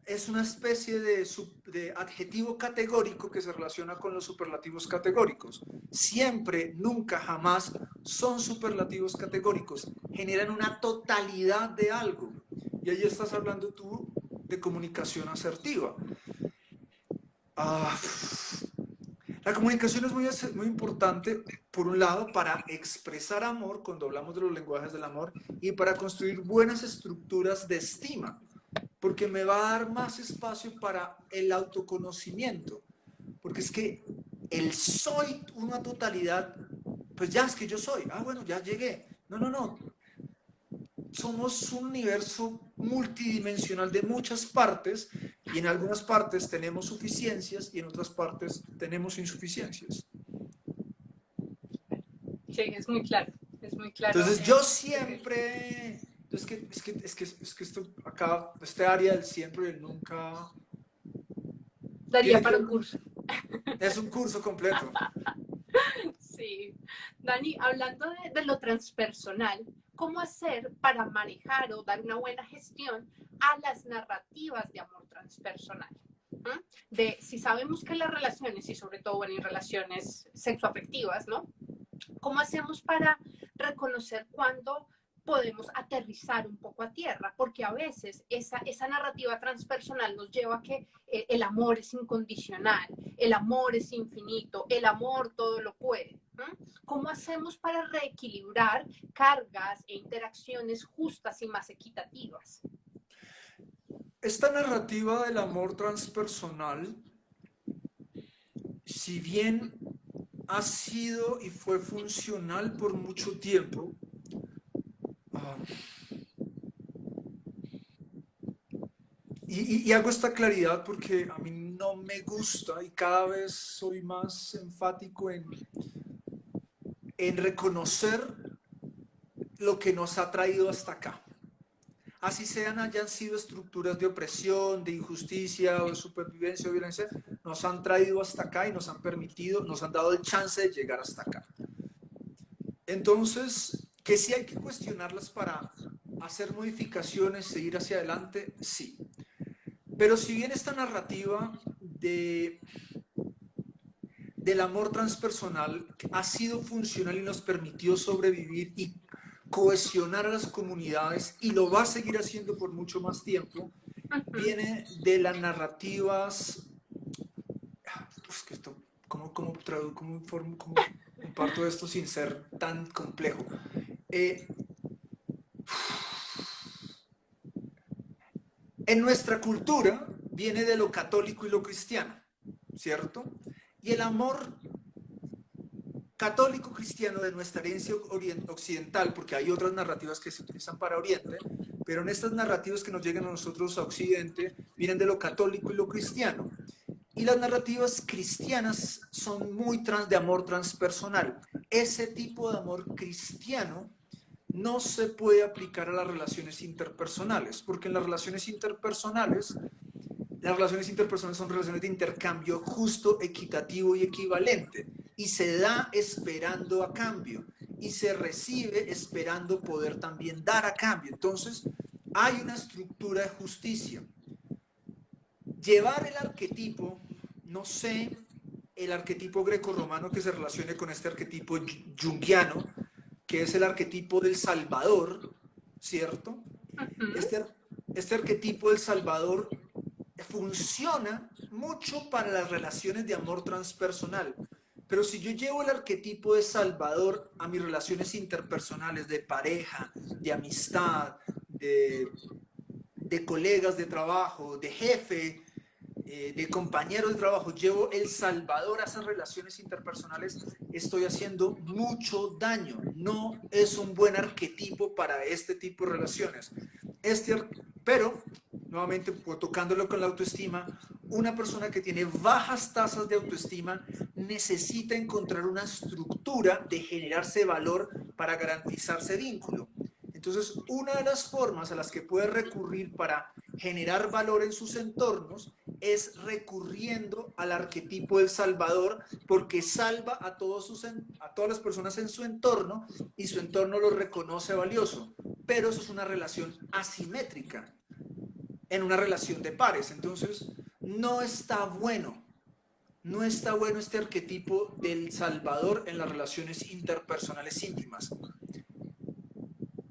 es una especie de adjetivo categórico que se relaciona con los superlativos categóricos. Siempre, nunca, jamás son superlativos categóricos. Generan una totalidad de algo. Y ahí estás hablando tú de comunicación asertiva. Ah, la comunicación es muy importante, por un lado, para expresar amor, cuando hablamos de los lenguajes del amor, y para construir buenas estructuras de estima, porque me va a dar más espacio para el autoconocimiento, porque es que el soy una totalidad, pues ya es que yo soy, bueno, ya llegué. No, no, no, somos un universo multidimensional de muchas partes y en algunas partes tenemos suficiencias y en otras partes tenemos insuficiencias. Sí, es muy claro, es muy claro. Entonces yo siempre, es que esto acá, este área del siempre y el nunca, Daría tiene que para ver un con, curso. es un curso completo. Sí. Dani, hablando de lo transpersonal, ¿cómo hacer para manejar o dar una buena gestión a las narrativas de amor transpersonal? De si sabemos que las relaciones, y sobre todo en relaciones sexoafectivas, ¿no? ¿Cómo hacemos para reconocer cuándo podemos aterrizar un poco a tierra? Porque a veces esa narrativa transpersonal nos lleva a que el amor es incondicional, el amor es infinito, el amor todo lo puede. ¿Cómo hacemos para reequilibrar cargas e interacciones justas y más equitativas? Esta narrativa del amor transpersonal, si bien ha sido y fue funcional por mucho tiempo, uh, y hago esta claridad porque a mí no me gusta y cada vez soy más enfático en reconocer lo que nos ha traído hasta acá. Así hayan sido estructuras de opresión, de injusticia o de supervivencia o violencia, nos han traído hasta acá y nos han permitido, nos han dado el chance de llegar hasta acá. Entonces, que sí hay que cuestionarlas para hacer modificaciones, seguir hacia adelante, sí. Pero si bien esta narrativa del amor transpersonal ha sido funcional y nos permitió sobrevivir y cohesionar a las comunidades y lo va a seguir haciendo por mucho más tiempo, viene de las narrativas, pues que esto, ¿cómo comparto esto sin ser tan complejo? En nuestra cultura viene de lo católico y lo cristiano, ¿cierto? Y el amor católico cristiano de nuestra herencia occidental, porque hay otras narrativas que se utilizan para Oriente, pero en estas narrativas que nos llegan a nosotros a Occidente, vienen de lo católico y lo cristiano. Y las narrativas cristianas son muy de amor transpersonal. Ese tipo de amor cristiano no se puede aplicar a las relaciones interpersonales, porque en las relaciones interpersonales son relaciones de intercambio justo, equitativo y equivalente. Y se da esperando a cambio. Y se recibe esperando poder también dar a cambio. Entonces, hay una estructura de justicia. Llevar el arquetipo, no sé, el arquetipo grecorromano que se relacione con este arquetipo junguiano, que es el arquetipo del Salvador, ¿cierto? Este arquetipo del Salvador funciona mucho para las relaciones de amor transpersonal. Pero si yo llevo el arquetipo de Salvador a mis relaciones interpersonales, de pareja, de amistad, de colegas de trabajo, de jefe, de compañeros de trabajo, llevo el Salvador a esas relaciones interpersonales, estoy haciendo mucho daño. No es un buen arquetipo para este tipo de relaciones. Pero, nuevamente, tocándolo con la autoestima, una persona que tiene bajas tasas de autoestima necesita encontrar una estructura de generarse valor para garantizarse vínculo. Entonces, una de las formas a las que puede recurrir para generar valor en sus entornos es recurriendo al arquetipo del Salvador porque salva a todas las personas en su entorno y su entorno lo reconoce valioso. Pero eso es una relación asimétrica, en una relación de pares. Entonces, no está bueno. No está bueno este arquetipo del Salvador en las relaciones interpersonales íntimas.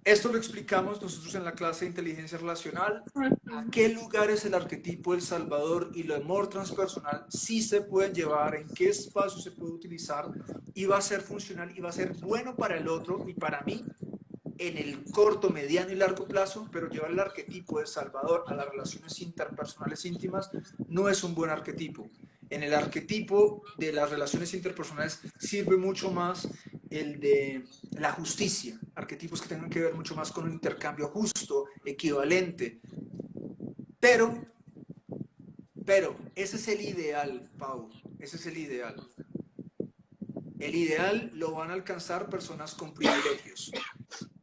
Esto lo explicamos nosotros en la clase de inteligencia relacional. ¿A qué lugares el arquetipo del Salvador y el amor transpersonal sí se pueden llevar? ¿En qué espacio se puede utilizar? Y va a ser funcional y va a ser bueno para el otro y para mí en el corto, mediano y largo plazo, pero llevar el arquetipo de Salvador a las relaciones interpersonales íntimas no es un buen arquetipo. En el arquetipo de las relaciones interpersonales sirve mucho más el de la justicia, arquetipos que tengan que ver mucho más con un intercambio justo, equivalente. Pero ese es el ideal, Pau, ese es el ideal. El ideal lo van a alcanzar personas con privilegios.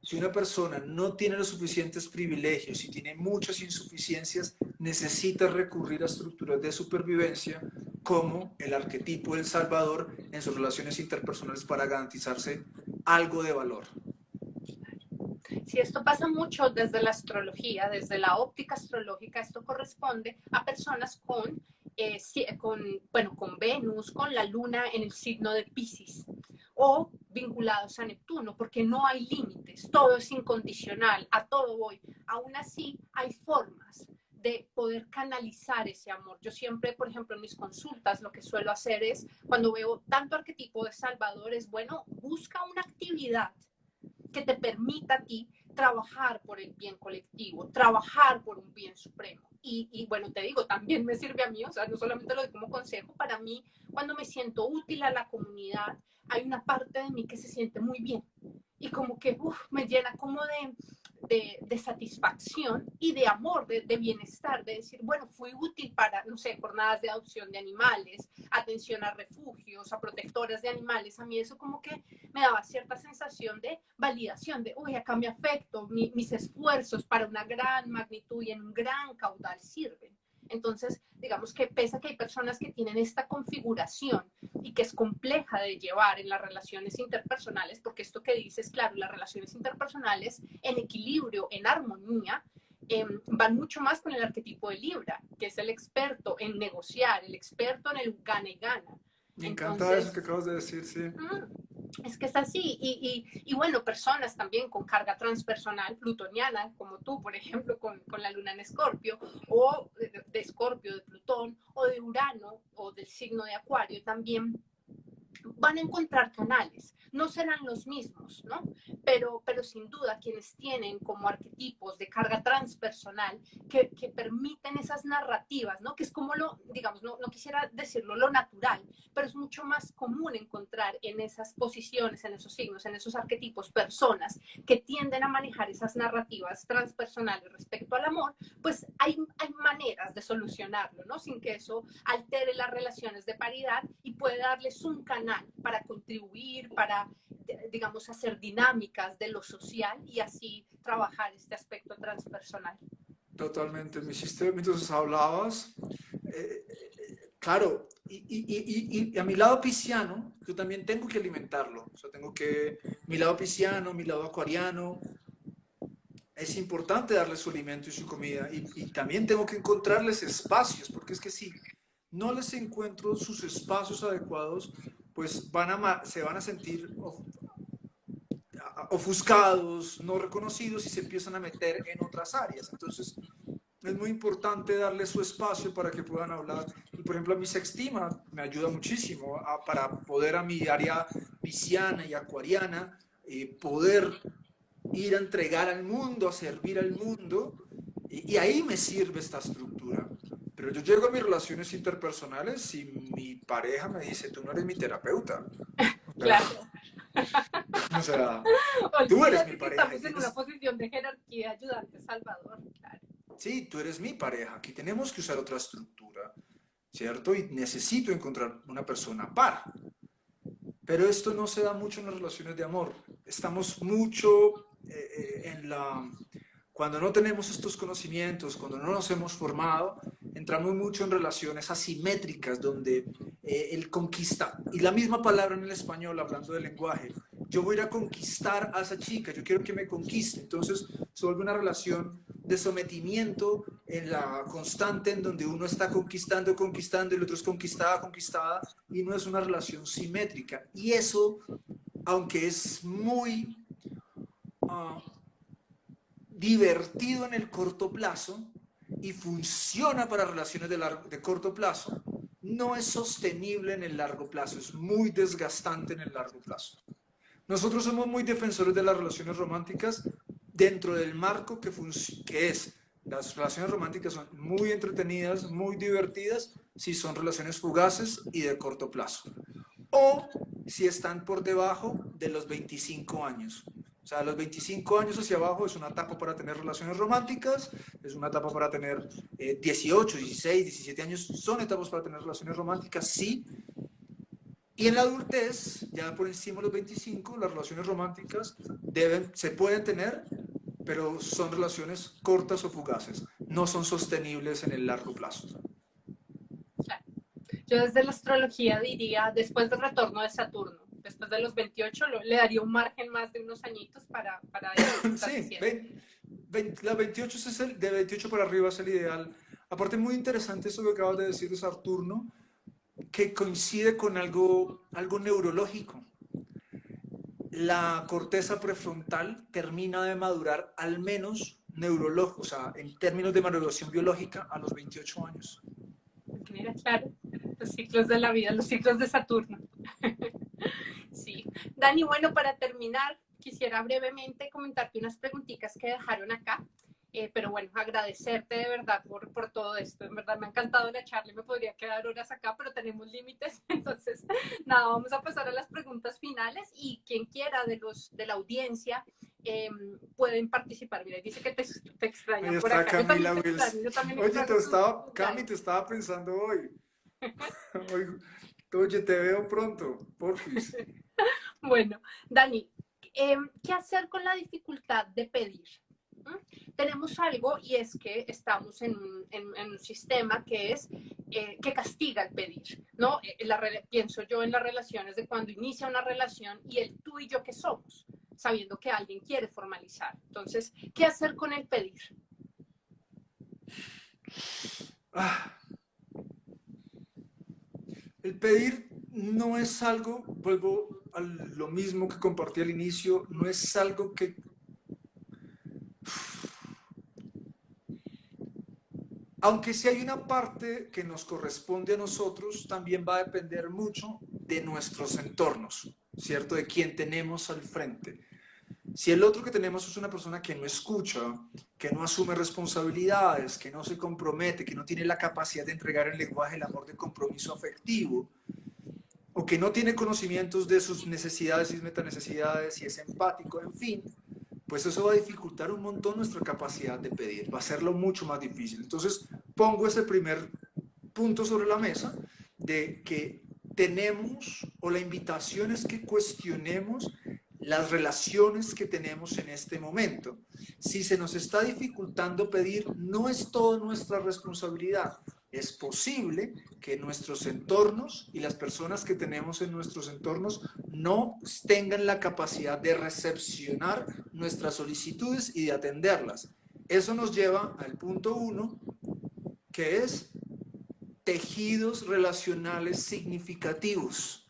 Si una persona no tiene los suficientes privilegios y tiene muchas insuficiencias, necesita recurrir a estructuras de supervivencia como el arquetipo del Salvador en sus relaciones interpersonales para garantizarse algo de valor. Si esto pasa mucho desde la astrología, desde la óptica astrológica, esto corresponde a personas con Venus, con la luna en el signo de Piscis o vinculados a Neptuno, porque no hay límites, todo es incondicional, a todo voy. Aún así, hay formas de poder canalizar ese amor. Yo siempre, por ejemplo, en mis consultas, lo que suelo hacer es, cuando veo tanto arquetipo de Salvador, es bueno, busca una actividad que te permita a ti trabajar por el bien colectivo, trabajar por un bien supremo. Bueno, te digo, también me sirve a mí, o sea, no solamente lo doy como consejo, para mí, cuando me siento útil a la comunidad, hay una parte de mí que se siente muy bien y como que me llena como de satisfacción y de amor, de bienestar, de decir, bueno, fui útil para, no sé, jornadas de adopción de animales, atención a refugios, a protectoras de animales. A mí eso como que me daba cierta sensación de validación, de, uy, acá me afecto, mis esfuerzos para una gran magnitud y en un gran caudal sirven. Entonces, digamos que pese a que hay personas que tienen esta configuración y que es compleja de llevar en las relaciones interpersonales, porque esto que dices, claro, las relaciones interpersonales en equilibrio, en armonía, van mucho más con el arquetipo de Libra, que es el experto en negociar, el experto en el gana y gana. Me encanta eso que acabas de decir, sí. Es que es así. Y bueno, personas también con carga transpersonal plutoniana, como tú, por ejemplo, con la luna en Escorpio, o de Escorpio, de Plutón, o de Urano, o del signo de Acuario, también van a encontrar canales. No serán los mismos, ¿no? Pero sin duda quienes tienen como arquetipos de carga transpersonal que permiten esas narrativas, ¿no? Que es como lo, digamos, no quisiera decirlo lo natural, pero es mucho más común encontrar en esas posiciones, en esos signos, en esos arquetipos, personas que tienden a manejar esas narrativas transpersonales respecto al amor, pues hay maneras de solucionarlo, ¿no? Sin que eso altere las relaciones de paridad y puede darles un canal para contribuir, para, digamos, hacer dinámicas de lo social y así trabajar este aspecto transpersonal. Totalmente, me hiciste, mientras hablabas, claro, y a mi lado pisciano, yo también tengo que alimentarlo, o sea, mi lado pisciano, mi lado acuariano, es importante darle su alimento y su comida, y también tengo que encontrarles espacios, porque es que si no les encuentro sus espacios adecuados, pues se van a sentir ofuscados, no reconocidos y se empiezan a meter en otras áreas. Entonces, es muy importante darle su espacio para que puedan hablar. Y por ejemplo, a mi sextima me ayuda muchísimo para poder a mi área pisciana y acuariana poder ir a entregar al mundo, a servir al mundo. Y ahí me sirve esta estructura. Pero yo llego a mis relaciones interpersonales y mi pareja me dice, tú no eres mi terapeuta. Claro. O sea, tú eres mi Olvídate que pareja. estamos en una posición de jerarquía ayudante salvador, claro. Sí, tú eres mi pareja. Aquí tenemos que usar otra estructura, ¿cierto? Y necesito encontrar una persona par. Pero esto no se da mucho en las relaciones de amor. Estamos mucho cuando no tenemos estos conocimientos, cuando no nos hemos formado, entramos mucho en relaciones asimétricas, donde el conquista, y la misma palabra en el español, hablando del lenguaje, yo voy a ir a conquistar a esa chica, yo quiero que me conquiste, entonces se vuelve una relación de sometimiento en la constante, en donde uno está conquistando, conquistando, y el otro es conquistada, conquistada, y no es una relación simétrica. Y eso, aunque es muy divertido en el corto plazo y funciona para relaciones de corto plazo, no es sostenible en el largo plazo, es muy desgastante en el largo plazo. Nosotros somos muy defensores de las relaciones románticas dentro del marco que es, las relaciones románticas son muy entretenidas, muy divertidas, si son relaciones fugaces y de corto plazo. O si están por debajo de los 25 años. O sea, los 25 años hacia abajo es una etapa para tener relaciones románticas, es una etapa para tener 18, 16, 17 años, son etapas para tener relaciones románticas, sí. Y en la adultez, ya por encima de los 25, las relaciones románticas se pueden tener, pero son relaciones cortas o fugaces, no son sostenibles en el largo plazo. Claro. Yo desde la astrología diría, después del retorno de Saturno, después de los 28, le daría un margen más de unos añitos para eso que estás Sí, diciendo. la 28 es de 28 para arriba es el ideal. Aparte, muy interesante eso que acabas de decir de Saturno, que coincide con algo neurológico. La corteza prefrontal termina de madurar al menos neurológico, o sea, en términos de maduración biológica, a los 28 años. Mira, claro, los ciclos de la vida, los ciclos de Saturno. Sí. Dani, bueno, para terminar, quisiera brevemente comentarte unas preguntitas que dejaron acá. Pero bueno, agradecerte de verdad por todo esto. En verdad me ha encantado la charla y me podría quedar horas acá, pero tenemos límites. Entonces, nada, vamos a pasar a las preguntas finales y quien quiera de la audiencia pueden participar. Mira, dice que te Ahí extrañan por está acá. Yo también Camila te Wills. extraño, yo también Oye, extraño tus Cami, lives. te estaba pensando hoy. Oye, te veo pronto, porfis. Bueno, Dani, ¿qué hacer con la dificultad de pedir? Tenemos algo y es que estamos en un sistema que es que castiga el pedir, ¿no? Pienso yo en las relaciones de cuando inicia una relación y el tú y yo que somos, sabiendo que alguien quiere formalizar. Entonces, ¿qué hacer con el pedir? Ah, el pedir no es algo, vuelvo a lo mismo que compartí al inicio, no es algo que aunque sí hay una parte que nos corresponde a nosotros, también va a depender mucho de nuestros entornos, ¿cierto? De quién tenemos al frente. Si el otro que tenemos es una persona que no escucha, que no asume responsabilidades, que no se compromete, que no tiene la capacidad de entregar el lenguaje del amor de compromiso afectivo, o que no tiene conocimientos de sus necesidades y metanecesidades y es empático, en fin, pues eso va a dificultar un montón nuestra capacidad de pedir, va a hacerlo mucho más difícil. Entonces, pongo ese primer punto sobre la mesa de que tenemos, o la invitación es que cuestionemos las relaciones que tenemos en este momento. Si se nos está dificultando pedir, no es toda nuestra responsabilidad. Es posible que nuestros entornos y las personas que tenemos en nuestros entornos no tengan la capacidad de recepcionar nuestras solicitudes y de atenderlas. Eso nos lleva al punto 1, que es tejidos relacionales significativos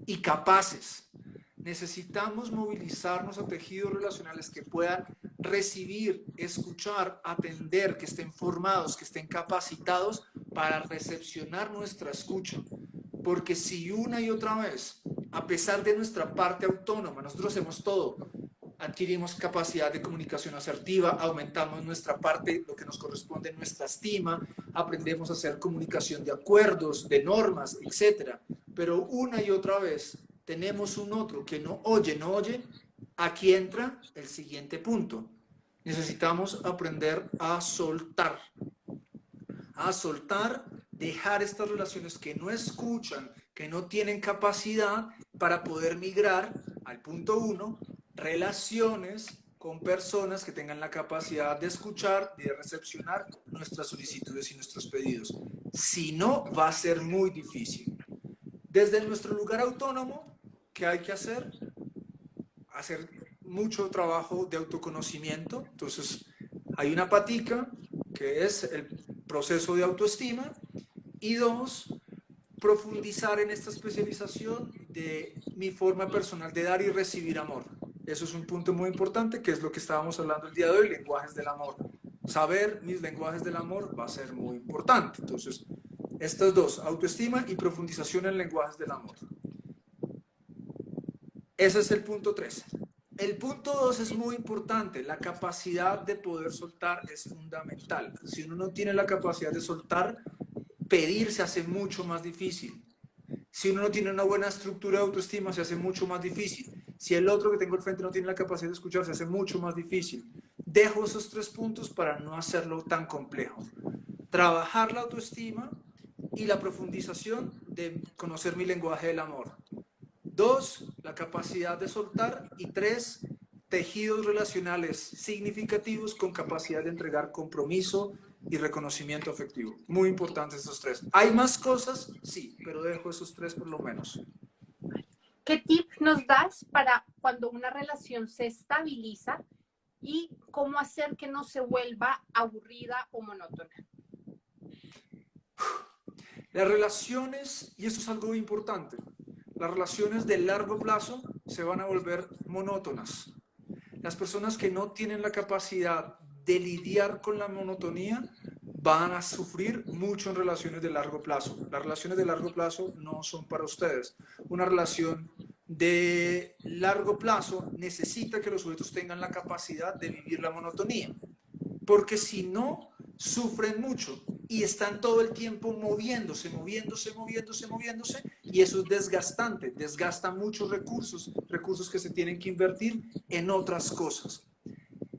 y capaces. Necesitamos movilizarnos a tejidos relacionales que puedan recibir, escuchar, atender, que estén formados, que estén capacitados para recepcionar nuestra escucha. Porque si una y otra vez, a pesar de nuestra parte autónoma, nosotros hacemos todo, adquirimos capacidad de comunicación asertiva, aumentamos nuestra parte, lo que nos corresponde, nuestra estima, aprendemos a hacer comunicación de acuerdos, de normas, etcétera. Pero una y otra vez tenemos un otro que no oye, aquí entra el siguiente punto. Necesitamos aprender a soltar, dejar estas relaciones que no escuchan, que no tienen capacidad para poder migrar al punto 1, relaciones con personas que tengan la capacidad de escuchar y de recepcionar nuestras solicitudes y nuestros pedidos. Si no, va a ser muy difícil. Desde nuestro lugar autónomo, ¿qué hay que hacer? Hacer mucho trabajo de autoconocimiento. Entonces, hay una patica que es el proceso de autoestima y dos, profundizar en esta especialización de mi forma personal de dar y recibir amor. Eso es un punto muy importante, que es lo que estábamos hablando el día de hoy, lenguajes del amor. Saber mis lenguajes del amor va a ser muy importante. Entonces, estos dos, autoestima y profundización en lenguajes del amor. Ese es el punto 3. El punto 2 es muy importante. La capacidad de poder soltar es fundamental. Si uno no tiene la capacidad de soltar, pedir se hace mucho más difícil. Si uno no tiene una buena estructura de autoestima, se hace mucho más difícil. Si el otro que tengo al frente no tiene la capacidad de escuchar, se hace mucho más difícil. Dejo esos 3 puntos para no hacerlo tan complejo. Trabajar la autoestima y la profundización de conocer mi lenguaje del amor. 2, la capacidad de soltar. Y 3, tejidos relacionales significativos con capacidad de entregar compromiso y reconocimiento afectivo. Muy importantes estos 3. ¿Hay más cosas? Sí, pero dejo esos 3 por lo menos. ¿Qué tip nos das para cuando una relación se estabiliza y cómo hacer que no se vuelva aburrida o monótona? Las relaciones, y esto es algo importante, las relaciones de largo plazo se van a volver monótonas. Las personas que no tienen la capacidad de lidiar con la monotonía van a sufrir mucho en relaciones de largo plazo. Las relaciones de largo plazo no son para ustedes. Una relación de largo plazo necesita que los sujetos tengan la capacidad de vivir la monotonía, porque si no, sufren mucho y están todo el tiempo moviéndose, y eso es desgastante, desgasta muchos recursos, recursos que se tienen que invertir en otras cosas.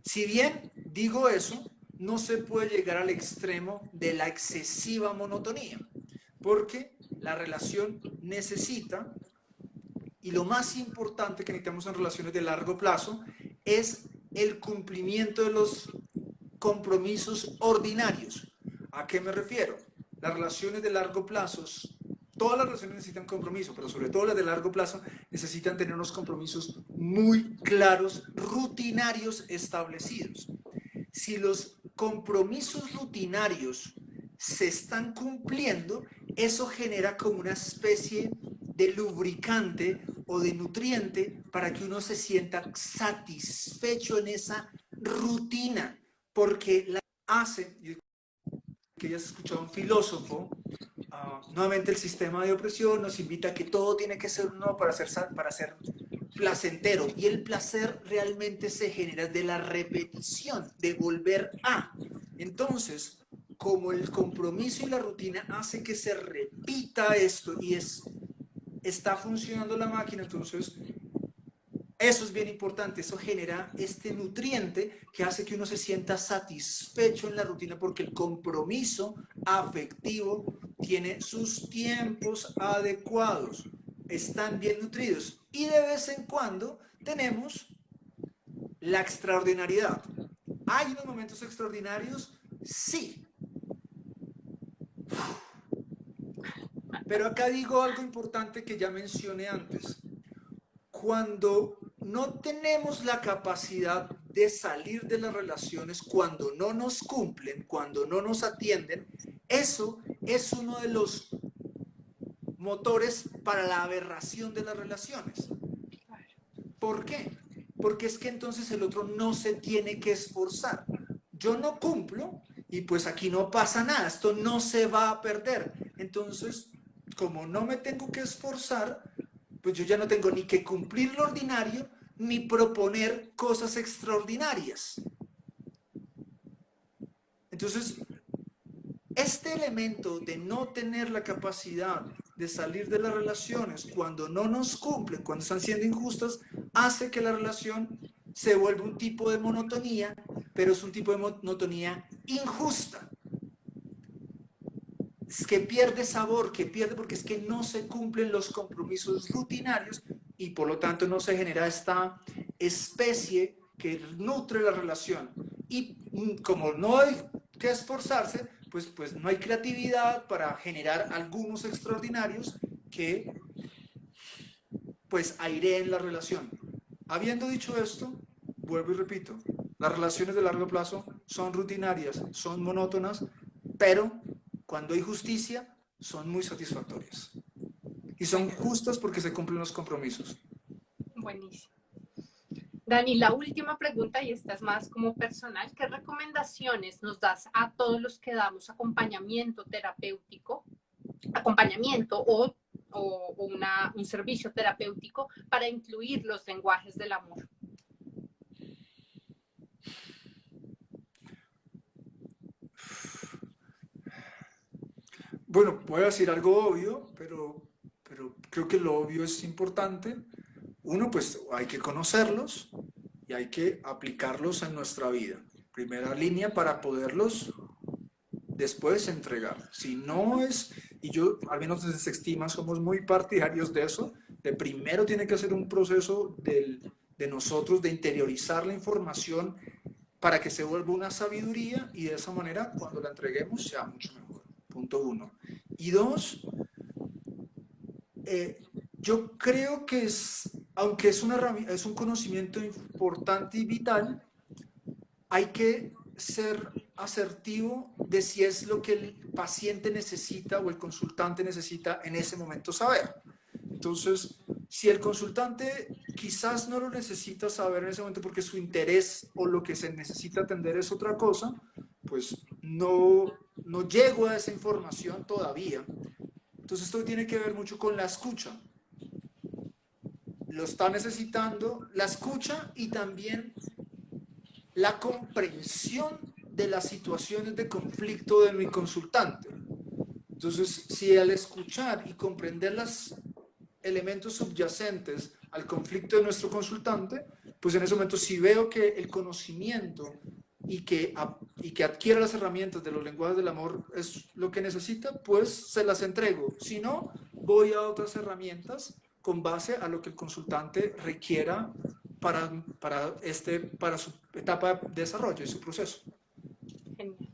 Si bien digo eso, no se puede llegar al extremo de la excesiva monotonía, porque la relación necesita, y lo más importante que necesitamos en relaciones de largo plazo, es el cumplimiento de los compromisos ordinarios. ¿A qué me refiero? Las relaciones de largo plazo, todas las relaciones necesitan compromiso, pero sobre todo las de largo plazo necesitan tener unos compromisos muy claros, rutinarios, establecidos. Si los compromisos rutinarios se están cumpliendo, eso genera como una especie de lubricante o de nutriente para que uno se sienta satisfecho en esa rutina, porque la hace, que ya has escuchado un filósofo, nuevamente el sistema de opresión nos invita a que todo tiene que ser uno para ser placentero, y el placer realmente se genera de la repetición, de volver a. Entonces, como el compromiso y la rutina hace que se repita esto y está funcionando la máquina, entonces eso es bien importante, eso genera este nutriente que hace que uno se sienta satisfecho en la rutina, porque el compromiso afectivo tiene sus tiempos adecuados, están bien nutridos, y de vez en cuando tenemos la extraordinariedad. ¿Hay unos momentos extraordinarios? Sí. Pero acá digo algo importante que ya mencioné antes. Cuando no tenemos la capacidad de salir de las relaciones, cuando no nos cumplen, cuando no nos atienden, eso es uno de los motores para la aberración de las relaciones. ¿Por qué? Porque es que entonces el otro no se tiene que esforzar. Yo no cumplo y pues aquí no pasa nada, esto no se va a perder. Entonces, como no me tengo que esforzar, pues yo ya no tengo ni que cumplir lo ordinario ni proponer cosas extraordinarias. Entonces, este elemento de no tener la capacidad de salir de las relaciones cuando no nos cumplen, cuando están siendo injustas, hace que la relación se vuelva un tipo de monotonía, pero es un tipo de monotonía injusta. Es que pierde sabor, que pierde porque es que no se cumplen los compromisos rutinarios y por lo tanto no se genera esta especie que nutre la relación. Y como no hay que esforzarse, pues no hay creatividad para generar algunos extraordinarios que pues aireen la relación. Habiendo dicho esto, vuelvo y repito, las relaciones de largo plazo son rutinarias, son monótonas, pero cuando hay justicia, son muy satisfactorias. Y son Bueno, justas porque se cumplen los compromisos. buenísimo. Dani, la última pregunta, y esta es más como personal, ¿qué recomendaciones nos das a todos los que damos acompañamiento terapéutico, acompañamiento o un servicio terapéutico para incluir los lenguajes del amor? Bueno, voy a decir algo obvio, pero creo que lo obvio es importante. Uno, pues hay que conocerlos y hay que aplicarlos en nuestra vida. Primera línea para poderlos después entregar. Si no es, y yo, al menos desde Sextima, somos muy partidarios de eso, de primero tiene que ser un proceso de nosotros de interiorizar la información para que se vuelva una sabiduría y de esa manera cuando la entreguemos sea mucho mejor. Punto uno. Y dos, eh, yo creo que aunque es un conocimiento importante y vital, hay que ser asertivo de si es lo que el paciente necesita o el consultante necesita en ese momento saber. Entonces, si el consultante quizás no lo necesita saber en ese momento porque su interés o lo que se necesita atender es otra cosa, pues no llego a esa información todavía. Entonces, esto tiene que ver mucho con la escucha. Lo está necesitando, la escucha y también la comprensión de las situaciones de conflicto de mi consultante. Entonces, si al escuchar y comprender los elementos subyacentes al conflicto de nuestro consultante, pues en ese momento si veo que el conocimiento y que adquiera las herramientas de los lenguajes del amor es lo que necesita, pues se las entrego. Si no, voy a otras herramientas con base a lo que el consultante requiera para su etapa de desarrollo y su proceso. Genial.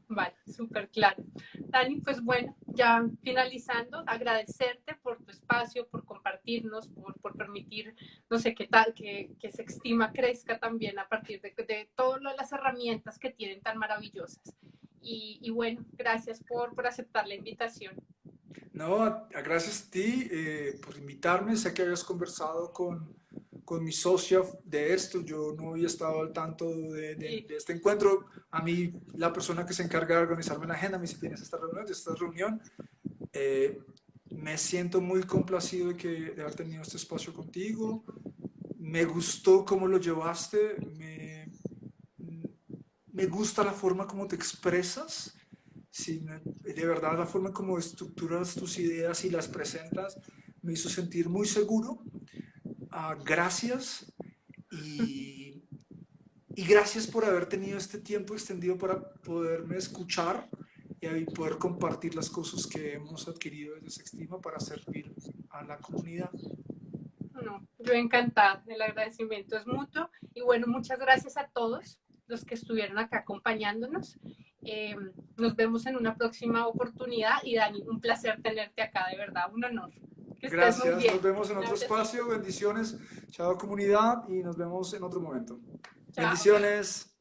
Vale, súper claro. Dani, pues bueno, ya finalizando, agradecerte por tu espacio, por compartirnos, por permitir, no sé qué tal, que Sextima crezca también a partir de todas las herramientas que tienen tan maravillosas. Y bueno, gracias por aceptar la invitación. No, gracias a ti por invitarme. Sé que habías conversado con mi socia de esto. Yo no había estado al tanto Sí, de este encuentro. A mí, la persona que se encarga de organizarme la agenda, me dice, tienes esta reunión. Eh, Me siento muy complacido de haber tenido este espacio contigo. Me gustó cómo lo llevaste. Me gusta la forma como te expresas. Sí, de verdad la forma como estructuras tus ideas y las presentas me hizo sentir muy seguro. Gracias y, y gracias por haber tenido este tiempo extendido para poderme escuchar y poder compartir las cosas que hemos adquirido desde Sextima para servir a la comunidad. no, yo encantada, el agradecimiento es mutuo. Y bueno, muchas gracias a todos los que estuvieron acá acompañándonos. Eh, Nos vemos en una próxima oportunidad y Dani, un placer tenerte acá, de verdad, un honor. Que estés muy Gracias, nos bien. vemos en Un otro espacio, abracito. bendiciones, chao comunidad y nos vemos en otro momento. Chao. Bendiciones.